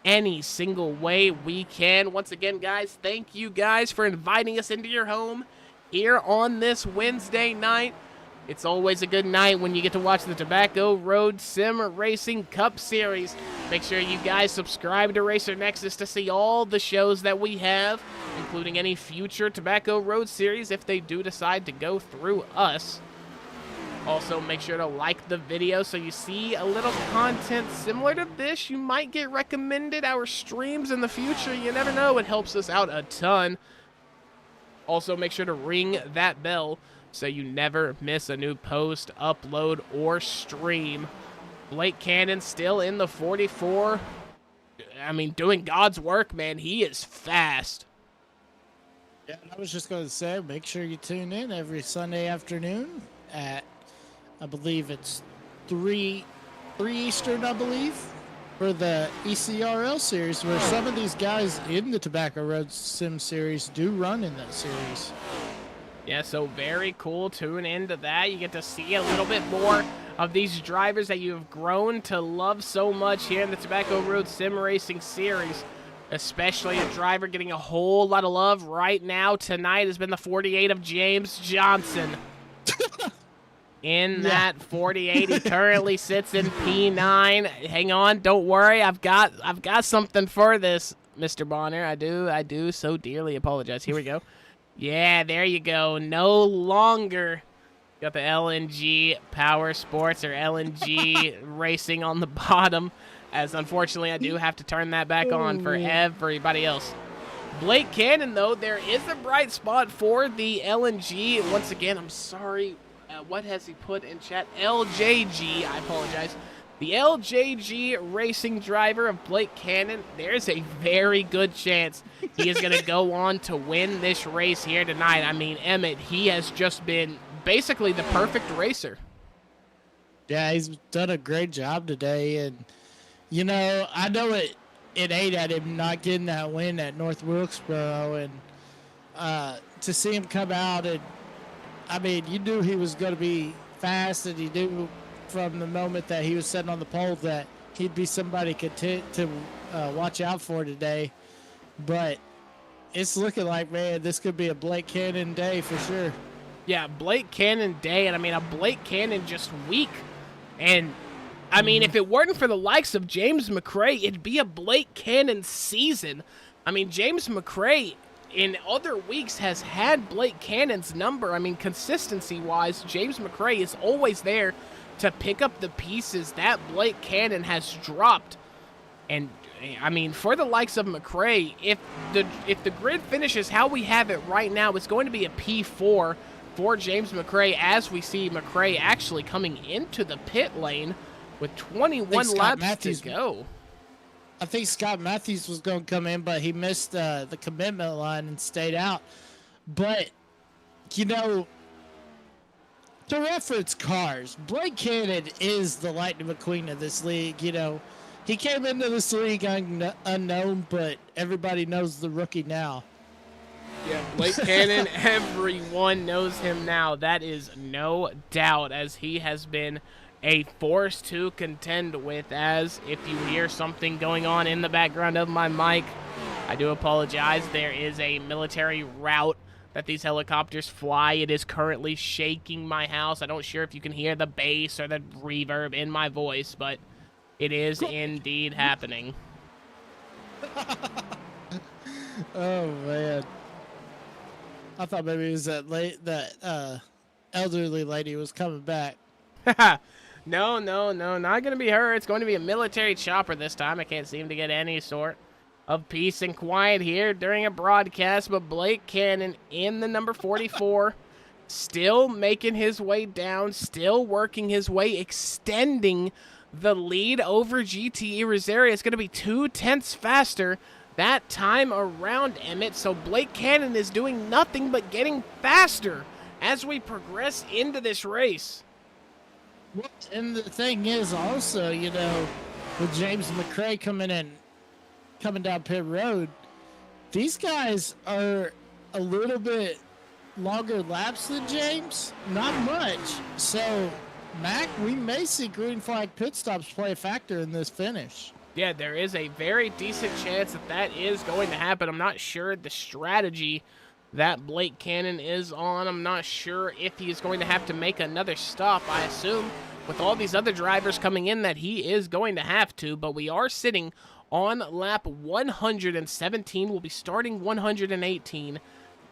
any single way we can. Once again, guys, thank you guys for inviting us into your home here on this Wednesday night. It's always a good night when you get to watch the Tobacco Road Sim Racing Cup Series. Make sure you guys subscribe to Racer Nexus to see all the shows that we have, including any future Tobacco Road Series if they do decide to go through us. Also, make sure to like the video so you see a little content similar to this. You might get recommended our streams in the future. You never know. It helps us out a ton. Also, make sure to ring that bell so you never miss a new post, upload, or stream. Blake Cannon still in the 44. I mean, doing God's work, man. He is fast. Yeah, I was just going to say, make sure you tune in every Sunday afternoon at, I believe it's 3 Eastern, I believe, for the ECRL series, where some of these guys in the Tobacco Road Sim series do run in that series. Yeah, so very cool. Tune into that. You get to see a little bit more of these drivers that you have grown to love so much here in the Tobacco Road Sim Racing Series. Especially a driver getting a whole lot of love right now tonight has been the 48 of James Johnson. In that 48, he currently sits in P9. Hang on, don't worry. I've got something for this, Mr. Bonner. I do so dearly apologize. Here we go. Yeah, there you go. No longer got the LNG Power Sports or LNG Racing on the bottom, as unfortunately I do have to turn that back on for everybody else. Blake Cannon, though, there is a bright spot for the LNG. Once again, I'm sorry. What has he put in chat? LJG, I apologize. The LJG racing driver of Blake Cannon, there's a very good chance he is going to go on to win this race here tonight. I mean, Emmett, he has just been basically the perfect racer. Yeah, he's done a great job today. And, you know, I know it ate at him not getting that win at North Wilkesboro. And to see him come out, and, I mean, you knew he was going to be fast, and you knew from the moment that he was sitting on the pole that he'd be somebody to watch out for today. But it's looking like, man, this could be a Blake Cannon day for sure. Yeah, Blake Cannon day, and I mean, a Blake Cannon just week. And, I mean, if it weren't for the likes of James McRae, it'd be a Blake Cannon season. I mean, James McRae in other weeks has had Blake Cannon's number. I mean, consistency-wise, James McRae is always there to pick up the pieces that Blake Cannon has dropped. And, I mean, for the likes of McRae, if the grid finishes how we have it right now, it's going to be a P4 for James McRae, as we see McRae actually coming into the pit lane with 21 laps to go. I think Scott Matthews was going to come in, but he missed the commitment line and stayed out. But, you know, to reference cars, Blake Cannon is the Lightning McQueen of this league. You know, he came into this league unknown, but everybody knows the rookie now. Yeah, Blake Cannon, everyone knows him now. That is no doubt, as he has been a force to contend with. As if you hear something going on in the background of my mic, I do apologize. There is a military route that these helicopters fly. It is currently shaking my house. I don't sure if you can hear the bass or the reverb in my voice, but it is indeed happening. Oh man, I thought maybe it was that elderly lady was coming back. No, not gonna be her. It's going to be a military chopper this time. I can't seem to get any sort of peace and quiet here during a broadcast, but Blake Cannon in the number 44, still making his way down, still working his way, extending the lead over GTE Rosario. It's going to be 0.2 faster that time around, Emmett. So Blake Cannon is doing nothing but getting faster as we progress into this race. And the thing is also, you know, with James McRae coming down pit road, these guys are a little bit longer laps than James, not much. So, Mac, we may see green flag pit stops play a factor in this finish. Yeah, there is a very decent chance that that is going to happen. I'm not sure the strategy that Blake Cannon is on. I'm not sure if he is going to have to make another stop. I assume with all these other drivers coming in that he is going to have to, but we are sitting on lap 117. We'll be starting 118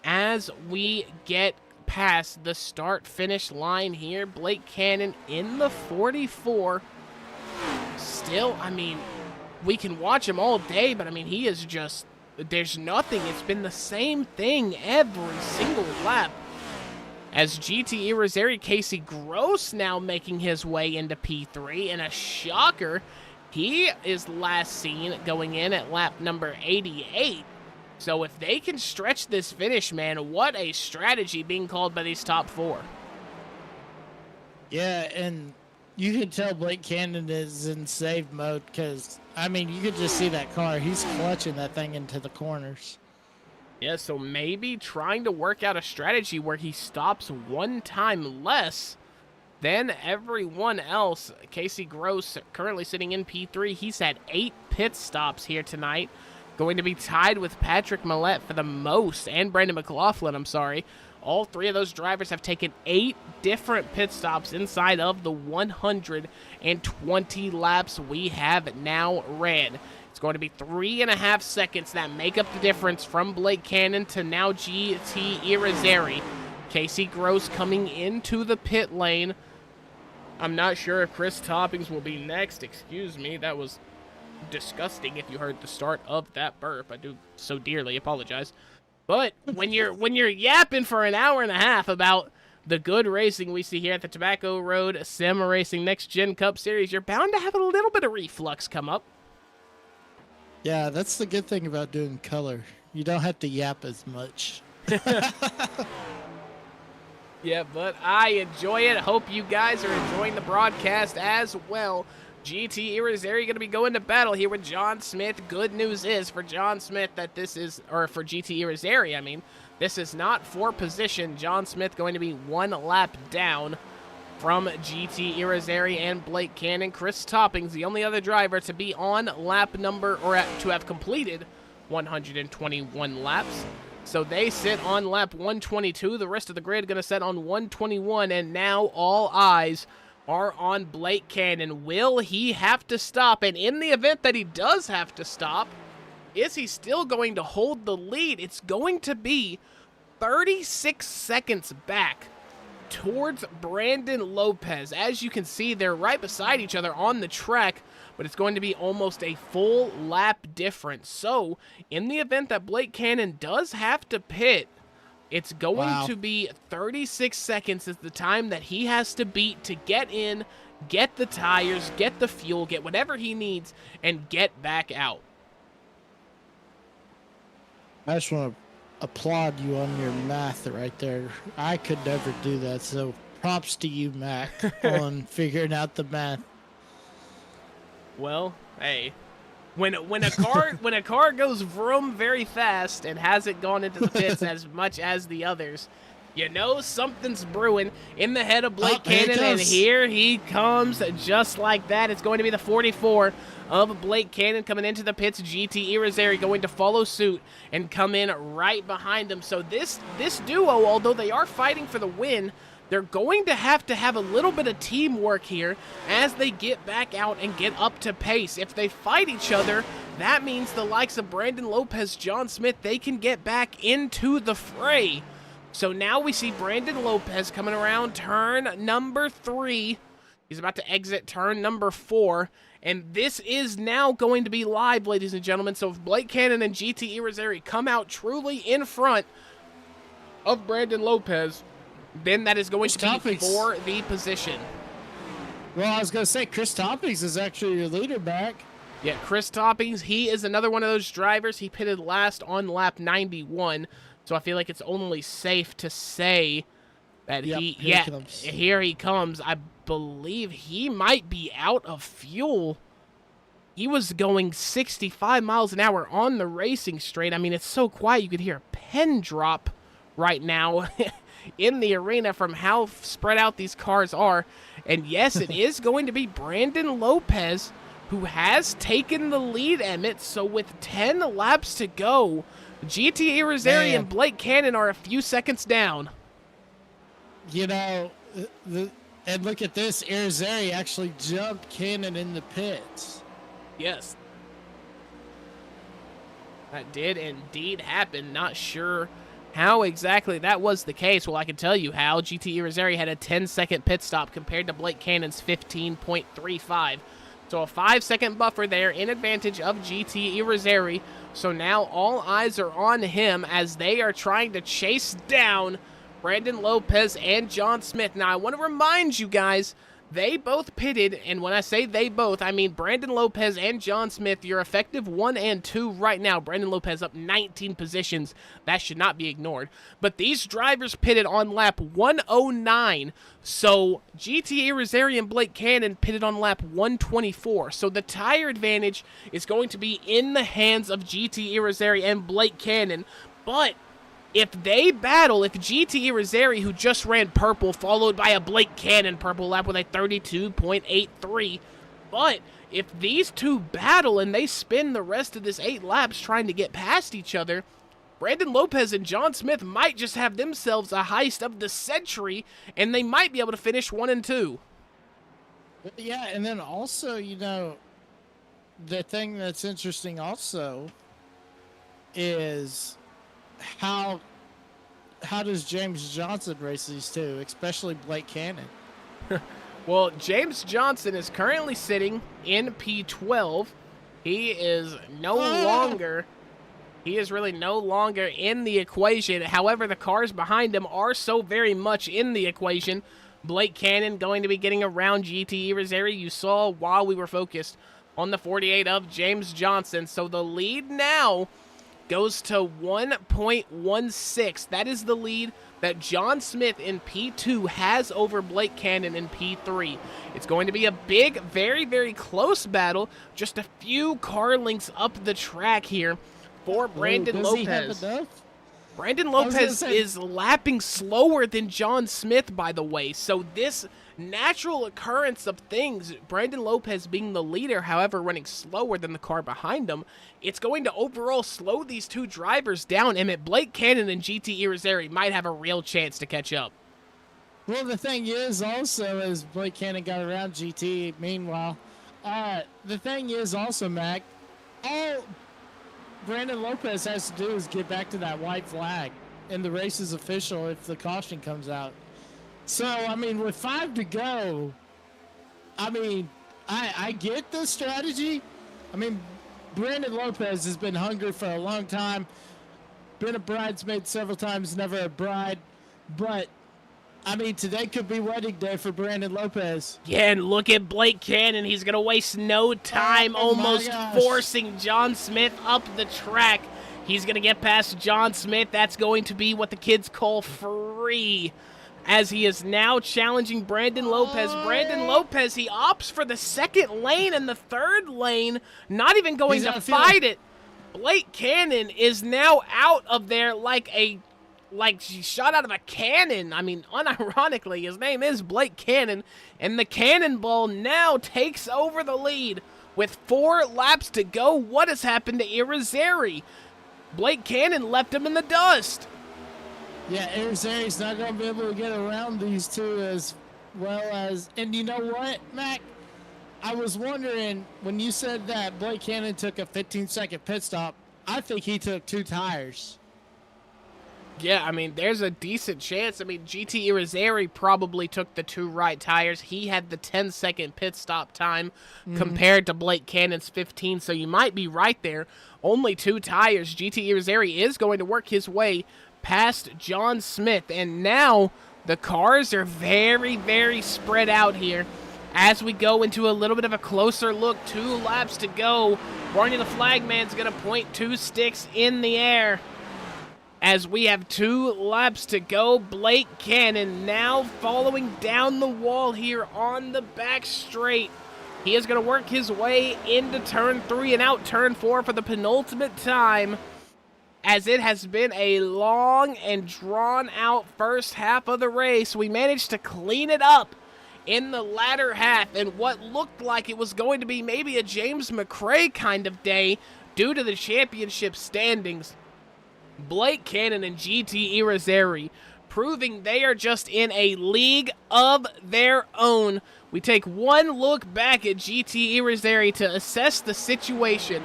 as we get past the start-finish line here. Blake Cannon in the 44. Still, I mean, we can watch him all day, but I mean, he is just, there's nothing. It's been the same thing every single lap. as GT Irizarry Casey Gross now making his way into P3, and a shocker, he is last seen going in at lap number 88. So if they can stretch this finish, man, what a strategy being called by these top 4. Yeah, and you can tell Blake Cannon is in save mode because, I mean, you could just see that car. He's clutching that thing into the corners. Yeah, so maybe trying to work out a strategy where he stops one time less than everyone else. Casey Gross currently sitting in P3. He's had 8 pit stops here tonight. Going to be tied with Patrick Millette for the most, and Brandon McLaughlin, I'm sorry. All 3 of those drivers have taken 8 different pit stops inside of the 120 laps we have now ran. It's going to be 3.5 seconds that make up the difference from Blake Cannon to now GT Irizarry. Casey Gross coming into the pit lane. I'm not sure if Chris Toppings will be next. Excuse me, that was disgusting if you heard the start of that burp. I do so dearly apologize. But when you're yapping for an hour and a half about the good racing we see here at the Tobacco Road Sim Racing Next Gen Cup Series, you're bound to have a little bit of reflux come up. Yeah, that's the good thing about doing color. You don't have to yap as much. Yeah, but I enjoy it. Hope you guys are enjoying the broadcast as well. GT Irizarry going to be going to battle here with John Smith. Good news is for John Smith that this is, or for GT Irizarry, I mean, this is not for position. John Smith going to be 1 lap down from GT Irizarry and Blake Cannon. Chris Toppings, the only other driver to be on lap number, or to have completed 121 laps. So they sit on lap 122. The rest of the grid going to sit on 121, and now all eyes are on Blake Cannon. Will he have to stop? And in the event that he does have to stop, is he still going to hold the lead? It's going to be 36 seconds back towards Brandon Lopez. As you can see, they're right beside each other on the track, but it's going to be almost a full lap difference. So in the event that Blake Cannon does have to pit, it's going to be 36 seconds is the time that he has to beat to get in, get the tires, get the fuel, get whatever he needs, and get back out. I just want to applaud you on your math right there. I could never do that, so props to you, Mac, on figuring out the math. Well, hey, when a car goes vroom very fast and hasn't gone into the pits as much as the others, you know something's brewing in the head of Blake Cannon, and here he comes just like that. It's going to be the 44 of Blake Cannon coming into the pits. GT Irizarry going to follow suit and come in right behind him. So this duo, although they are fighting for the win, they're going to have a little bit of teamwork here as they get back out and get up to pace. If they fight each other, that means the likes of Brandon Lopez, John Smith, they can get back into the fray. So now we see Brandon Lopez coming around turn number 3. He's about to exit turn number 4. And this is now going to be live, ladies and gentlemen. So if Blake Cannon and GT Irizarry come out truly in front of Brandon Lopez, then that is going to be for the position. Well, I was going to say, Chris Toppings is actually your leader back. Yeah, Chris Toppings, he is another one of those drivers. He pitted last on lap 91, so I feel like it's only safe to say that here he comes. I believe he might be out of fuel. He was going 65 miles an hour on the racing straight. I mean, it's so quiet you could hear a pin drop right now in the arena from how spread out these cars are. And yes, it is going to be Brandon Lopez who has taken the lead, Emmett. So with 10 laps to go, GT Irizarry and Blake Cannon are a few seconds down. You know, and look at this. Irizarry actually jumped Cannon in the pits. Yes. That did indeed happen. Not sure how exactly that was the case. Well, I can tell you how. GT Irizarry had a 10-second pit stop compared to Blake Cannon's 15.35. So a 5-second buffer there in advantage of GT Irizarry. So now all eyes are on him as they are trying to chase down Brandon Lopez and John Smith. Now, I want to remind you guys, they both pitted, and when I say they both, I mean Brandon Lopez and John Smith. You're effective 1 and 2 right now. Brandon Lopez up 19 positions. That should not be ignored. But these drivers pitted on lap 109. So GT Irizarry and Blake Cannon pitted on lap 124. So the tire advantage is going to be in the hands of GT Irizarry and Blake Cannon. But if they battle, if GT Irizarry, who just ran purple, followed by a Blake Cannon purple lap with a 32.83, but if these two battle and they spin the rest of this 8 laps trying to get past each other, Brandon Lopez and John Smith might just have themselves a heist of the century, and they might be able to finish 1 and 2. Yeah, and then also, you know, the thing that's interesting also is how does James Johnson race these two, especially Blake Cannon? Well, James Johnson is currently sitting in P12. He is really no longer in the equation. However, the cars behind him are so very much in the equation. Blake Cannon going to be getting around GT Irizarry. You saw while we were focused on the 48 of James Johnson. So the lead now goes to 1.16. That is the lead that John Smith in P2 has over Blake Cannon in P3. It's going to be a big, very, very close battle. Just a few car lengths up the track here for Brandon Lopez. Brandon Lopez is lapping slower than John Smith, by the way. So this natural occurrence of things, Brandon Lopez being the leader, however, running slower than the car behind him, it's going to overall slow these two drivers down, and Blake Cannon and GT Irizarry might have a real chance to catch up. Well, the thing is also, as Blake Cannon got around GT, meanwhile, the thing is also, Mac, all Brandon Lopez has to do is get back to that white flag, and the race is official if the caution comes out. So, I mean, with 5 to go, I mean, I get the strategy. I mean, Brandon Lopez has been hungry for a long time, been a bridesmaid several times, never a bride. But, I mean, today could be wedding day for Brandon Lopez. Yeah, and look at Blake Cannon. He's going to waste no time almost forcing John Smith up the track. He's going to get past John Smith. That's going to be what the kids call free, as he is now challenging Brandon Lopez. Brandon Lopez, he opts for the second lane and the third lane, not even going to fight it. Blake Cannon is now out of there like she shot out of a cannon. I mean, unironically, his name is Blake Cannon, and the cannonball now takes over the lead with 4 laps to go. What has happened to Irizarry? Blake Cannon left him in the dust. Yeah, Irizarry's not going to be able to get around these two as well as... And you know what, Mac? I was wondering, when you said that Blake Cannon took a 15-second pit stop, I think he took 2 tires. Yeah, I mean, there's a decent chance. I mean, GT Irizarry probably took the 2 right tires. He had the 10-second pit stop time compared to Blake Cannon's 15, so you might be right there. Only 2 tires. GT Irizarry is going to work his way past John Smith, and now the cars are very, very spread out here as we go into a little bit of a closer look. 2 laps to go. Barney the Flagman's going to point 2 sticks in the air as we have 2 laps to go. Blake Cannon now following down the wall here on the back straight. He is going to work his way into turn 3 and out turn 4 for the penultimate time, as it has been a long and drawn-out first half of the race. We managed to clean it up in the latter half, and what looked like it was going to be maybe a James McRae kind of day due to the championship standings. Blake Cannon and GT Irizarry proving they are just in a league of their own. We take one look back at GT Irizarry to assess the situation.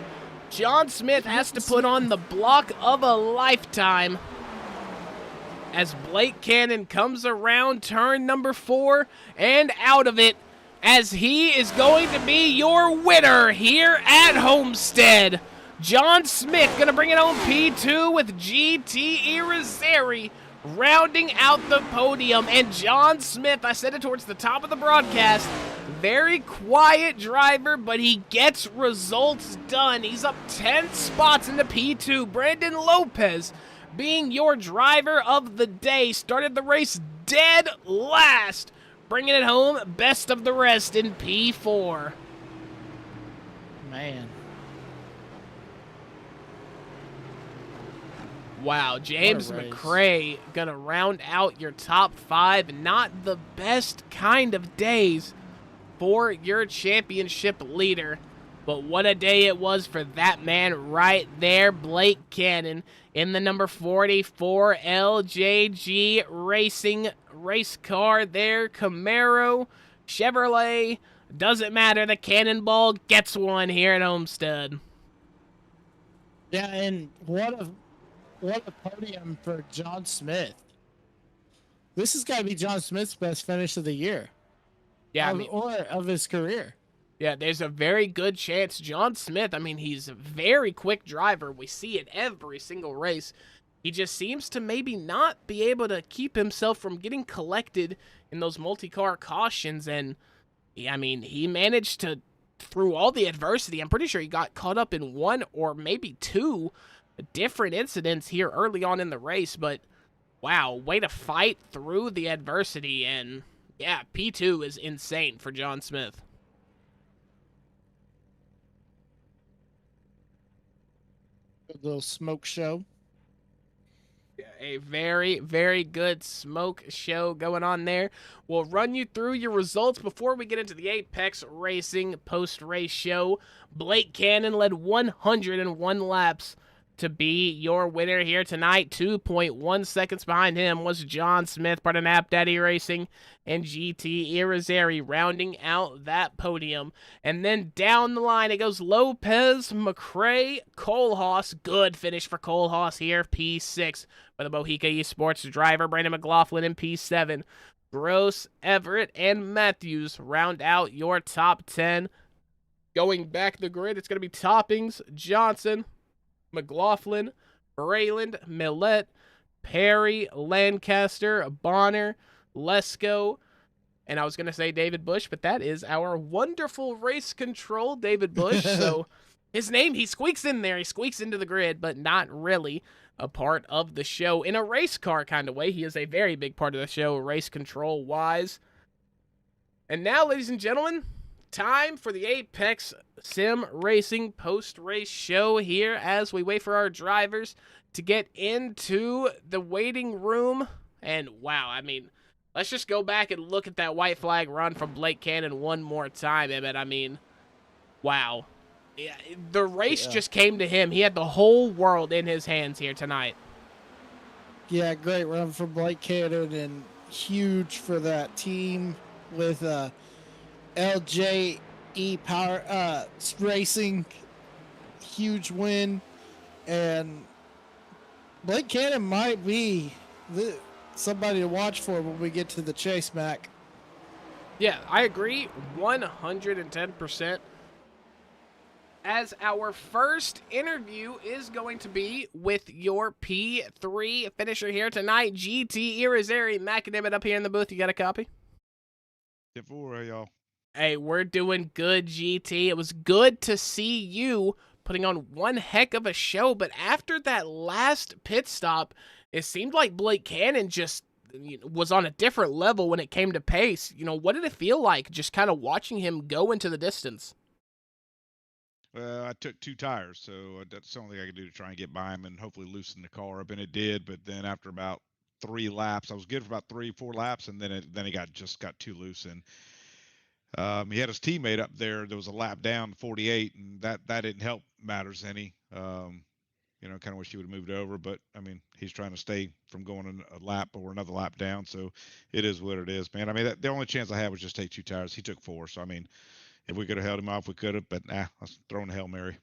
John Smith has to put on the block of a lifetime as Blake Cannon comes around turn number 4 and out of it, as he is going to be your winner here at Homestead. John Smith going to bring it home P2 with GT Irizarry rounding out the podium. And John Smith, I said it towards the top of the broadcast, very quiet driver, but he gets results done. He's up 10 spots into P2. Brandon Lopez, being your driver of the day, started the race dead last, bringing it home best of the rest in P4. Man. Wow, James What a race. McRae gonna round out your top 5. Not the best kind of days for your championship leader, but what a day it was for that man right there, Blake Cannon, in the number 44 LJG Racing race car there, Camaro, Chevrolet, doesn't matter, the Cannonball gets one here at Homestead. Yeah, and what a podium for John Smith. This has got to be John Smith's best finish of the year. Yeah, Or of his career. Yeah, there's a very good chance. John Smith, I mean, he's a very quick driver. We see it every single race. He just seems to maybe not be able to keep himself from getting collected in those multi-car cautions. And, I mean, he managed to, through all the adversity, I'm pretty sure he got caught up in one or maybe two different incidents here early on in the race. But, wow, way to fight through the adversity. And, yeah, P2 is insane for John Smith. Good little smoke show. A very, very good smoke show going on there. We'll run you through your results before we get into the Apex Racing post-race show. Blake Cannon led 101 laps to be your winner here tonight. 2.1 seconds behind him was John Smith, part of Nap Daddy Racing, and GT Irizarry rounding out that podium. And then down the line, it goes Lopez, McRae, Kohlhaas. Good finish for Kohlhaas here, P6 for the Mohica Esports driver, Brandon McLaughlin in P7. Gross, Everett, and Matthews round out your top 10. Going back the grid, it's going to be Toppings, Johnson, McLaughlin, Brayland, Millette, Perry, Lancaster, Bonner, Lesko, and I was going to say David Bush, but that is our wonderful race control, David Bush. So his name, he squeaks in there. He squeaks into the grid, but not really a part of the show in a race car kind of way. He is a very big part of the show, race control-wise. And now, ladies and gentlemen, time for the Apex Sim Racing post-race show here as we wait for our drivers to get into the waiting room. And wow, I mean, let's just go back and look at that white flag run from Blake Cannon one more time, Emmett. I mean, wow. Yeah, the race just came to him. He had the whole world in his hands here tonight. Yeah, great run for Blake Cannon and huge for that team with LJE Power Racing, huge win, and Blake Cannon might be somebody to watch for when we get to the chase, Mac. Yeah, I agree 110%. As our first interview is going to be with your P3 finisher here tonight, GT Irizarry. Mac and Emmett up here in the booth. You got a copy? 10-4, y'all. Hey, we're doing good, GT. It was good to see you putting on one heck of a show, but after that last pit stop, it seemed like Blake Cannon just was on a different level when it came to pace. You know, what did it feel like just kind of watching him go into the distance? Well, I took 2 tires, so that's the only thing I could do to try and get by him and hopefully loosen the car up, and it did. But then after about 3 laps, I was good for about 3-4 laps, and then he got too loose, and he had his teammate up there. There was a lap down, 48, and that didn't help matters any. Kind of wish he would have moved over, but I mean, he's trying to stay from going a lap or another lap down, so it is what it is, man. I mean, the only chance I had was just take 2 tires. He took 4, so I mean, if we could have held him off, we could have, but I was throwing a Hail Mary.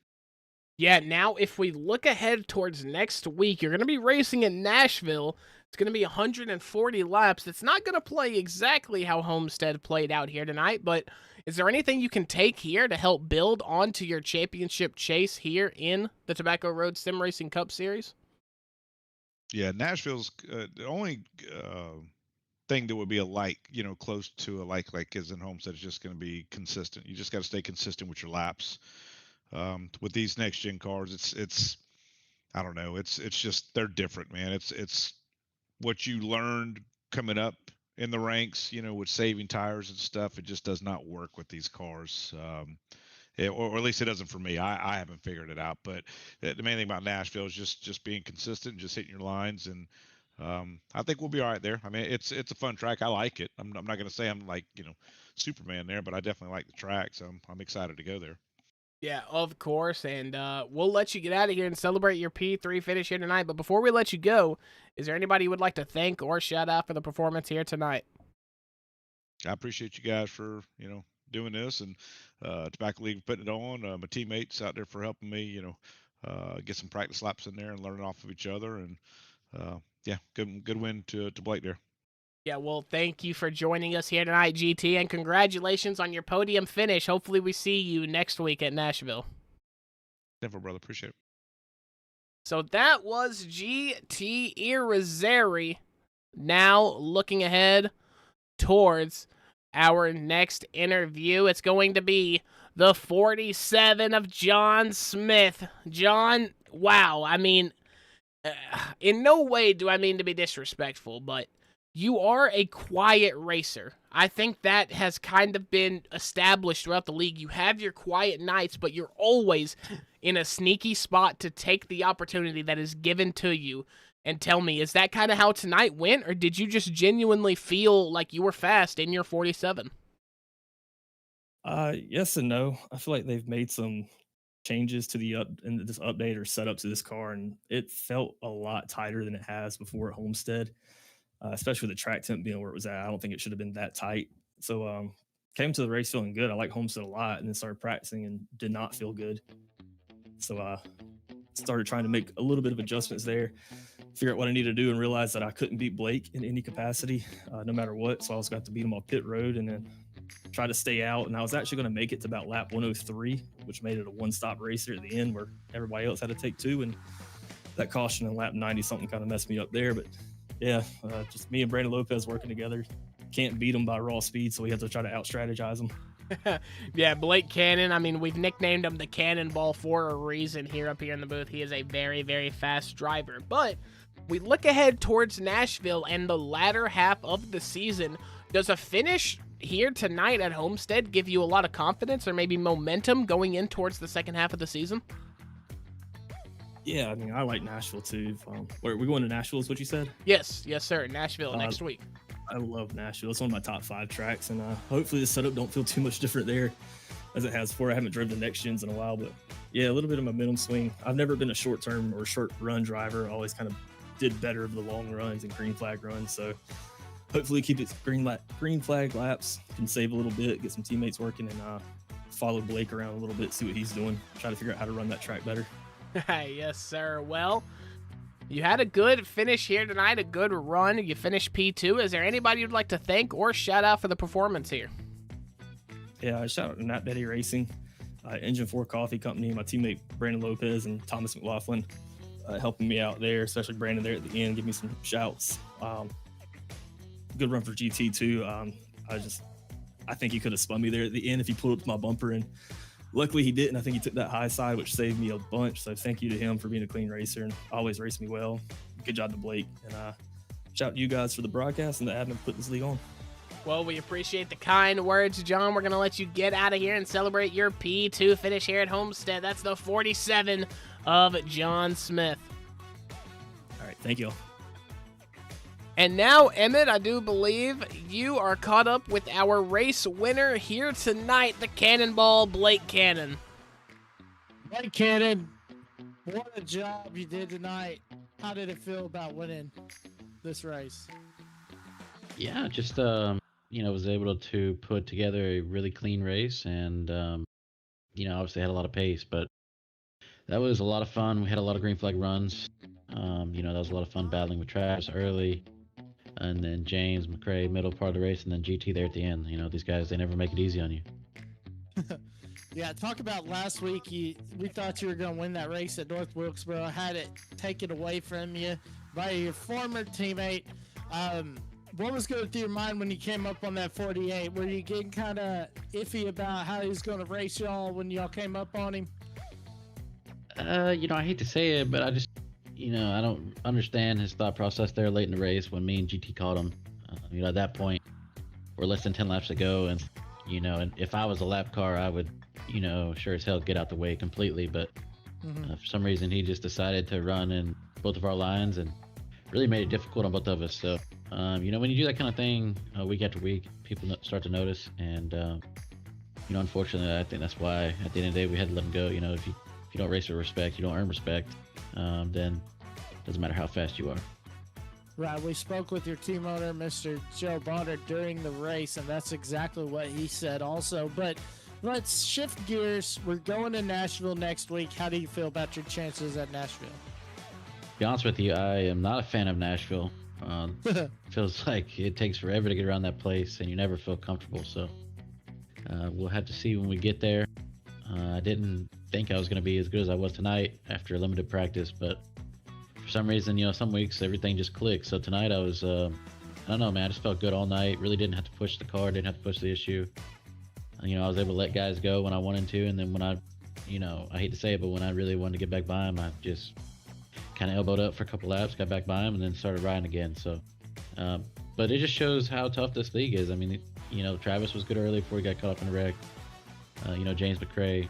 Yeah, now if we look ahead towards next week, you're going to be racing in Nashville. It's going to be 140 laps. It's not going to play exactly how Homestead played out here tonight, but is there anything you can take here to help build onto your championship chase here in the Tobacco Road Sim Racing Cup Series? Yeah, Nashville's the only thing that would be a like, close to a like is in Homestead is just going to be consistent. You just got to stay consistent with your laps. With these next gen cars, it's I don't know, it's just they're different, man. It's what you learned coming up in the ranks, with saving tires and stuff. It just does not work with these cars. Or at least it doesn't for me. I haven't figured it out. But the main thing about Nashville is just being consistent, and just hitting your lines, and I think we'll be all right there. I mean, it's a fun track. I like it. I'm not going to say I'm like Superman there, but I definitely like the track, so I'm excited to go there. Yeah, of course. And we'll let you get out of here and celebrate your P3 finish here tonight. But before we let you go, is there anybody you would like to thank or shout out for the performance here tonight? I appreciate you guys for doing this, and Tobacco League putting it on. My teammates out there for helping me, get some practice laps in there and learning off of each other. And yeah, good win to Blake there. Yeah, well, thank you for joining us here tonight, GT, and congratulations on your podium finish. Hopefully we see you next week at Nashville. Definitely, brother. Appreciate it. So that was GT Irizarry. Now looking ahead towards our next interview. It's going to be the 47 of John Smith. John, wow. I mean, in no way do I mean to be disrespectful, but you are a quiet racer. I think that has kind of been established throughout the league. You have your quiet nights, but you're always in a sneaky spot to take the opportunity that is given to you. And tell me, is that kind of how tonight went, or did you just genuinely feel like you were fast in your 47? Yes and no. I feel like they've made some changes to this update or setup to this car, and it felt a lot tighter than it has before at Homestead. Especially with the track temp being where it was at. I don't think it should have been that tight. So came to the race feeling good. I like Homestead a lot, and then started practicing and did not feel good. So started trying to make a little bit of adjustments there, figure out what I needed to do, and realize that I couldn't beat Blake in any capacity, no matter what. So I was got to beat him off pit road and then try to stay out. And I was actually going to make it to about lap 103, which made it a one-stop race there at the end where everybody else had to take two. And that caution in lap 90 something kind of messed me up there. But yeah, just me and Brandon Lopez working together. Can't beat him by raw speed, so we have to try to out-strategize him. Yeah, Blake Cannon. I mean, we've nicknamed him the Cannonball for a reason here up here in the booth. He is a very, very fast driver. But we look ahead towards Nashville and the latter half of the season. Does a finish here tonight at Homestead give you a lot of confidence or maybe momentum going in towards the second half of the season? Yeah, I mean, I like Nashville too. We're going to Nashville is what you said? Yes, sir. Nashville next week. I love Nashville. It's one of my top 5 tracks, and hopefully the setup don't feel too much different there as it has before. I haven't driven the Next Gens in a while, but yeah, a little bit of momentum swing. I've never been a short-term or short-run driver. I always kind of did better of the long runs and green flag runs, so hopefully keep it green flag laps, can save a little bit, get some teammates working, and follow Blake around a little bit, see what he's doing, try to figure out how to run that track better. Yes, sir. Well, you had a good finish here tonight, a good run. You finished P2. Is there anybody you'd like to thank or shout out for the performance here? Yeah, shout out to Nat Betty Racing, Engine 4 Coffee Company, my teammate Brandon Lopez and Thomas McLaughlin helping me out there, especially Brandon there at the end, give me some shouts. Good run for GT too. I think he could have spun me there at the end if he pulled up to my bumper, and luckily he didn't. I think he took that high side, which saved me a bunch. So thank you to him for being a clean racer and always racing me well. Good job to Blake. And shout out to you guys for the broadcast and the admin put this league on. Well, we appreciate the kind words, John. We're going to let you get out of here and celebrate your P2 finish here at Homestead. That's the 47 of John Smith. All right. Thank you all. And now, Emmett, I do believe you are caught up with our race winner here tonight, the Cannonball, Blake Cannon. Blake Cannon, what a job you did tonight. How did it feel about winning this race? Yeah, just was able to put together a really clean race, and obviously had a lot of pace, but that was a lot of fun. We had a lot of green flag runs. That was a lot of fun battling with Travis early, and then James McRae middle part of the race, and then GT there at the end. These guys, they never make it easy on you. Yeah, talk about last week. We thought you were going to win that race at North Wilkesboro. Had it taken away from you by your former teammate. What was going through your mind when you came up on that 48? Were you getting kind of iffy about how he was going to race y'all when y'all came up on him? I hate to say it, but I just, I don't understand his thought process there late in the race when me and GT caught him. At that point, we're less than 10 laps to go, and and if I was a lap car, I would, sure as hell get out the way completely. But for some reason, he just decided to run in both of our lines and really made it difficult on both of us. So, when you do that kind of thing week after week, people start to notice, and unfortunately, I think that's why at the end of the day we had to let him go. If you don't race with respect, you don't earn respect, then it doesn't matter how fast you are. Right, we spoke with your team owner, Mr. Joe Bonner, during the race, and that's exactly what he said also. But let's shift gears. We're going to Nashville next week. How do you feel about your chances at Nashville? To be honest with you, I am not a fan of Nashville. Feels like it takes forever to get around that place, and you never feel comfortable. So we'll have to see when we get there. I didn't think I was going to be as good as I was tonight after limited practice, but for some reason, some weeks everything just clicks. So tonight I was, I don't know, man, I just felt good all night. Really didn't have to push the car, didn't have to push the issue. I was able to let guys go when I wanted to, and then when I hate to say it, but when I really wanted to get back by him, I just kind of elbowed up for a couple laps, got back by him, and then started riding again. So, but it just shows how tough this league is. I mean, Travis was good early before he got caught up in a wreck. James McRae,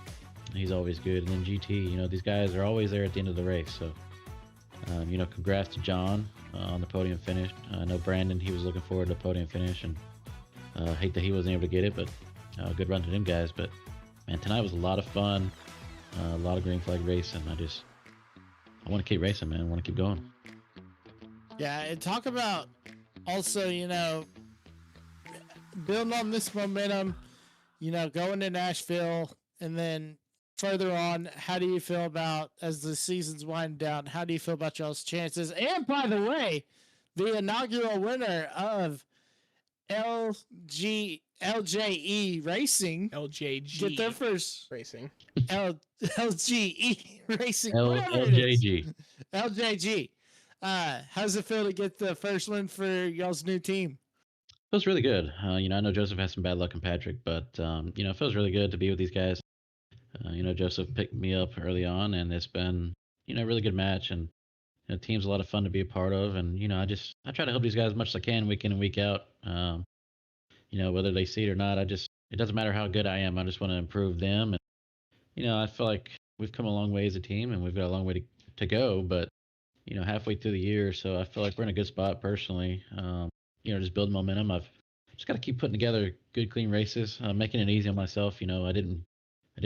he's always good. And then GT, these guys are always there at the end of the race. So, congrats to John on the podium finish. I know Brandon, he was looking forward to the podium finish, and hate that he wasn't able to get it, but good run to them guys. But, man, tonight was a lot of fun, a lot of green flag racing. I want to keep racing, man. I want to keep going. Yeah, and talk about also, building on this momentum, going to Nashville, and then further on, how do you feel about, as the season's winding down, how do you feel about y'all's chances? And by the way, the inaugural winner of LJE Racing, LJG get their first Racing. LGE Racing, LJG. LJG. How's it feel to get the first win for y'all's new team? Feels really good. I know Joseph has some bad luck in Patrick, but it feels really good to be with these guys. Joseph picked me up early on, and it's been a really good match, and the team's a lot of fun to be a part of. And I try to help these guys as much as I can, week in and week out. Whether they see it or not, it doesn't matter how good I am. I just want to improve them, and I feel like we've come a long way as a team, and we've got a long way to go. But halfway through the year, so I feel like we're in a good spot personally. Just building momentum. I've just got to keep putting together good, clean races, making it easy on myself. I didn't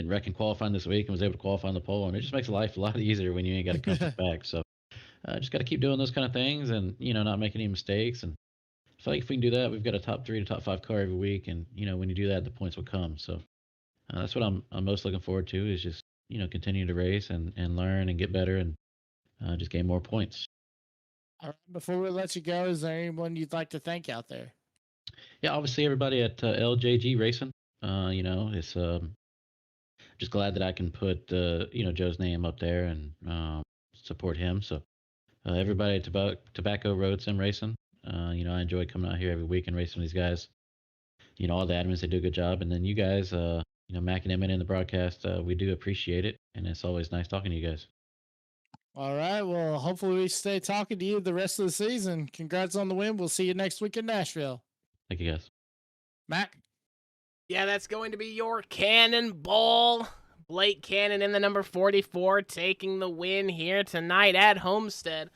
reckon qualifying this week and was able to qualify on the pole, and it just makes life a lot easier when you ain't got to come back. So I just got to keep doing those kind of things, and not making any mistakes. And I feel like if we can do that, we've got a top 3 to top 5 car every week, and when you do that, the points will come. So that's what I'm most looking forward to, is just continue to race and learn and get better, and just gain more points. All right, before we let you go, is there anyone you'd like to thank out there? Yeah, obviously everybody at LJG Racing. It's just glad that I can put Joe's name up there and support him. So everybody at Tobacco Road Sim Racing. I enjoy coming out here every week and racing with these guys. All the admins, they do a good job, and then you guys, Mac and Emmett in the broadcast, we do appreciate it, and it's always nice talking to you guys. All right. Well, hopefully we stay talking to you the rest of the season. Congrats on the win. We'll see you next week in Nashville. Thank you, guys. Mac? Yeah, that's going to be your Cannonball. Blake Cannon in the number 44 taking the win here tonight at Homestead.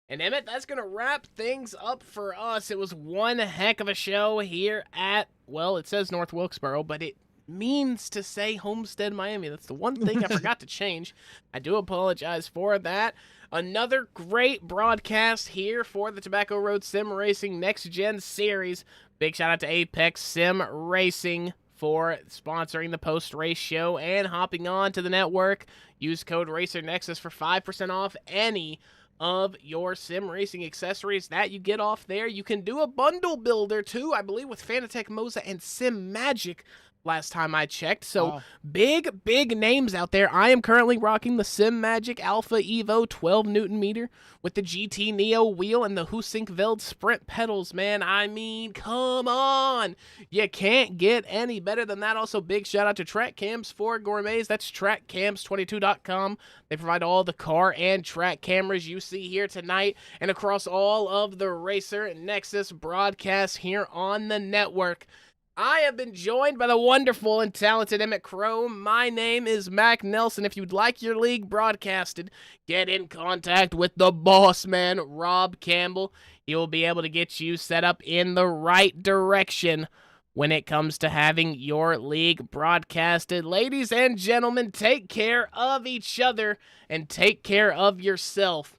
And Emmett, that's going to wrap things up for us. It was one heck of a show here at, well, it says North Wilkesboro, but it means to say Homestead, Miami. That's the one thing I forgot to change. I do apologize for that. Another great broadcast here for the Tobacco Road Sim Racing Next Gen Series. Big shout out to Apex Sim Racing for sponsoring the post-race show and hopping on to the network. Use code RACERNEXUS for 5% off any of your sim racing accessories that you get off there. You can do a bundle builder too, I believe, with Fanatec Moza and Sim Magic last time I checked. So Wow. big names out there. I am currently rocking the Sim Magic Alpha Evo 12 Newton meter with the GT Neo wheel and the Husinkveld Sprint pedals, man. I mean, come on. You can't get any better than that. Also, big shout out to Track Cams for Gourmets. That's trackcams22.com. They provide all the car and track cameras you see here tonight and across all of the Racer Nexus broadcasts here on the network. I have been joined by the wonderful and talented Emmett Crow. My name is Mac Nelson. If you'd like your league broadcasted, get in contact with the boss man, Rob Campbell. He will be able to get you set up in the right direction when it comes to having your league broadcasted. Ladies and gentlemen, take care of each other and take care of yourself.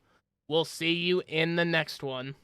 We'll see you in the next one.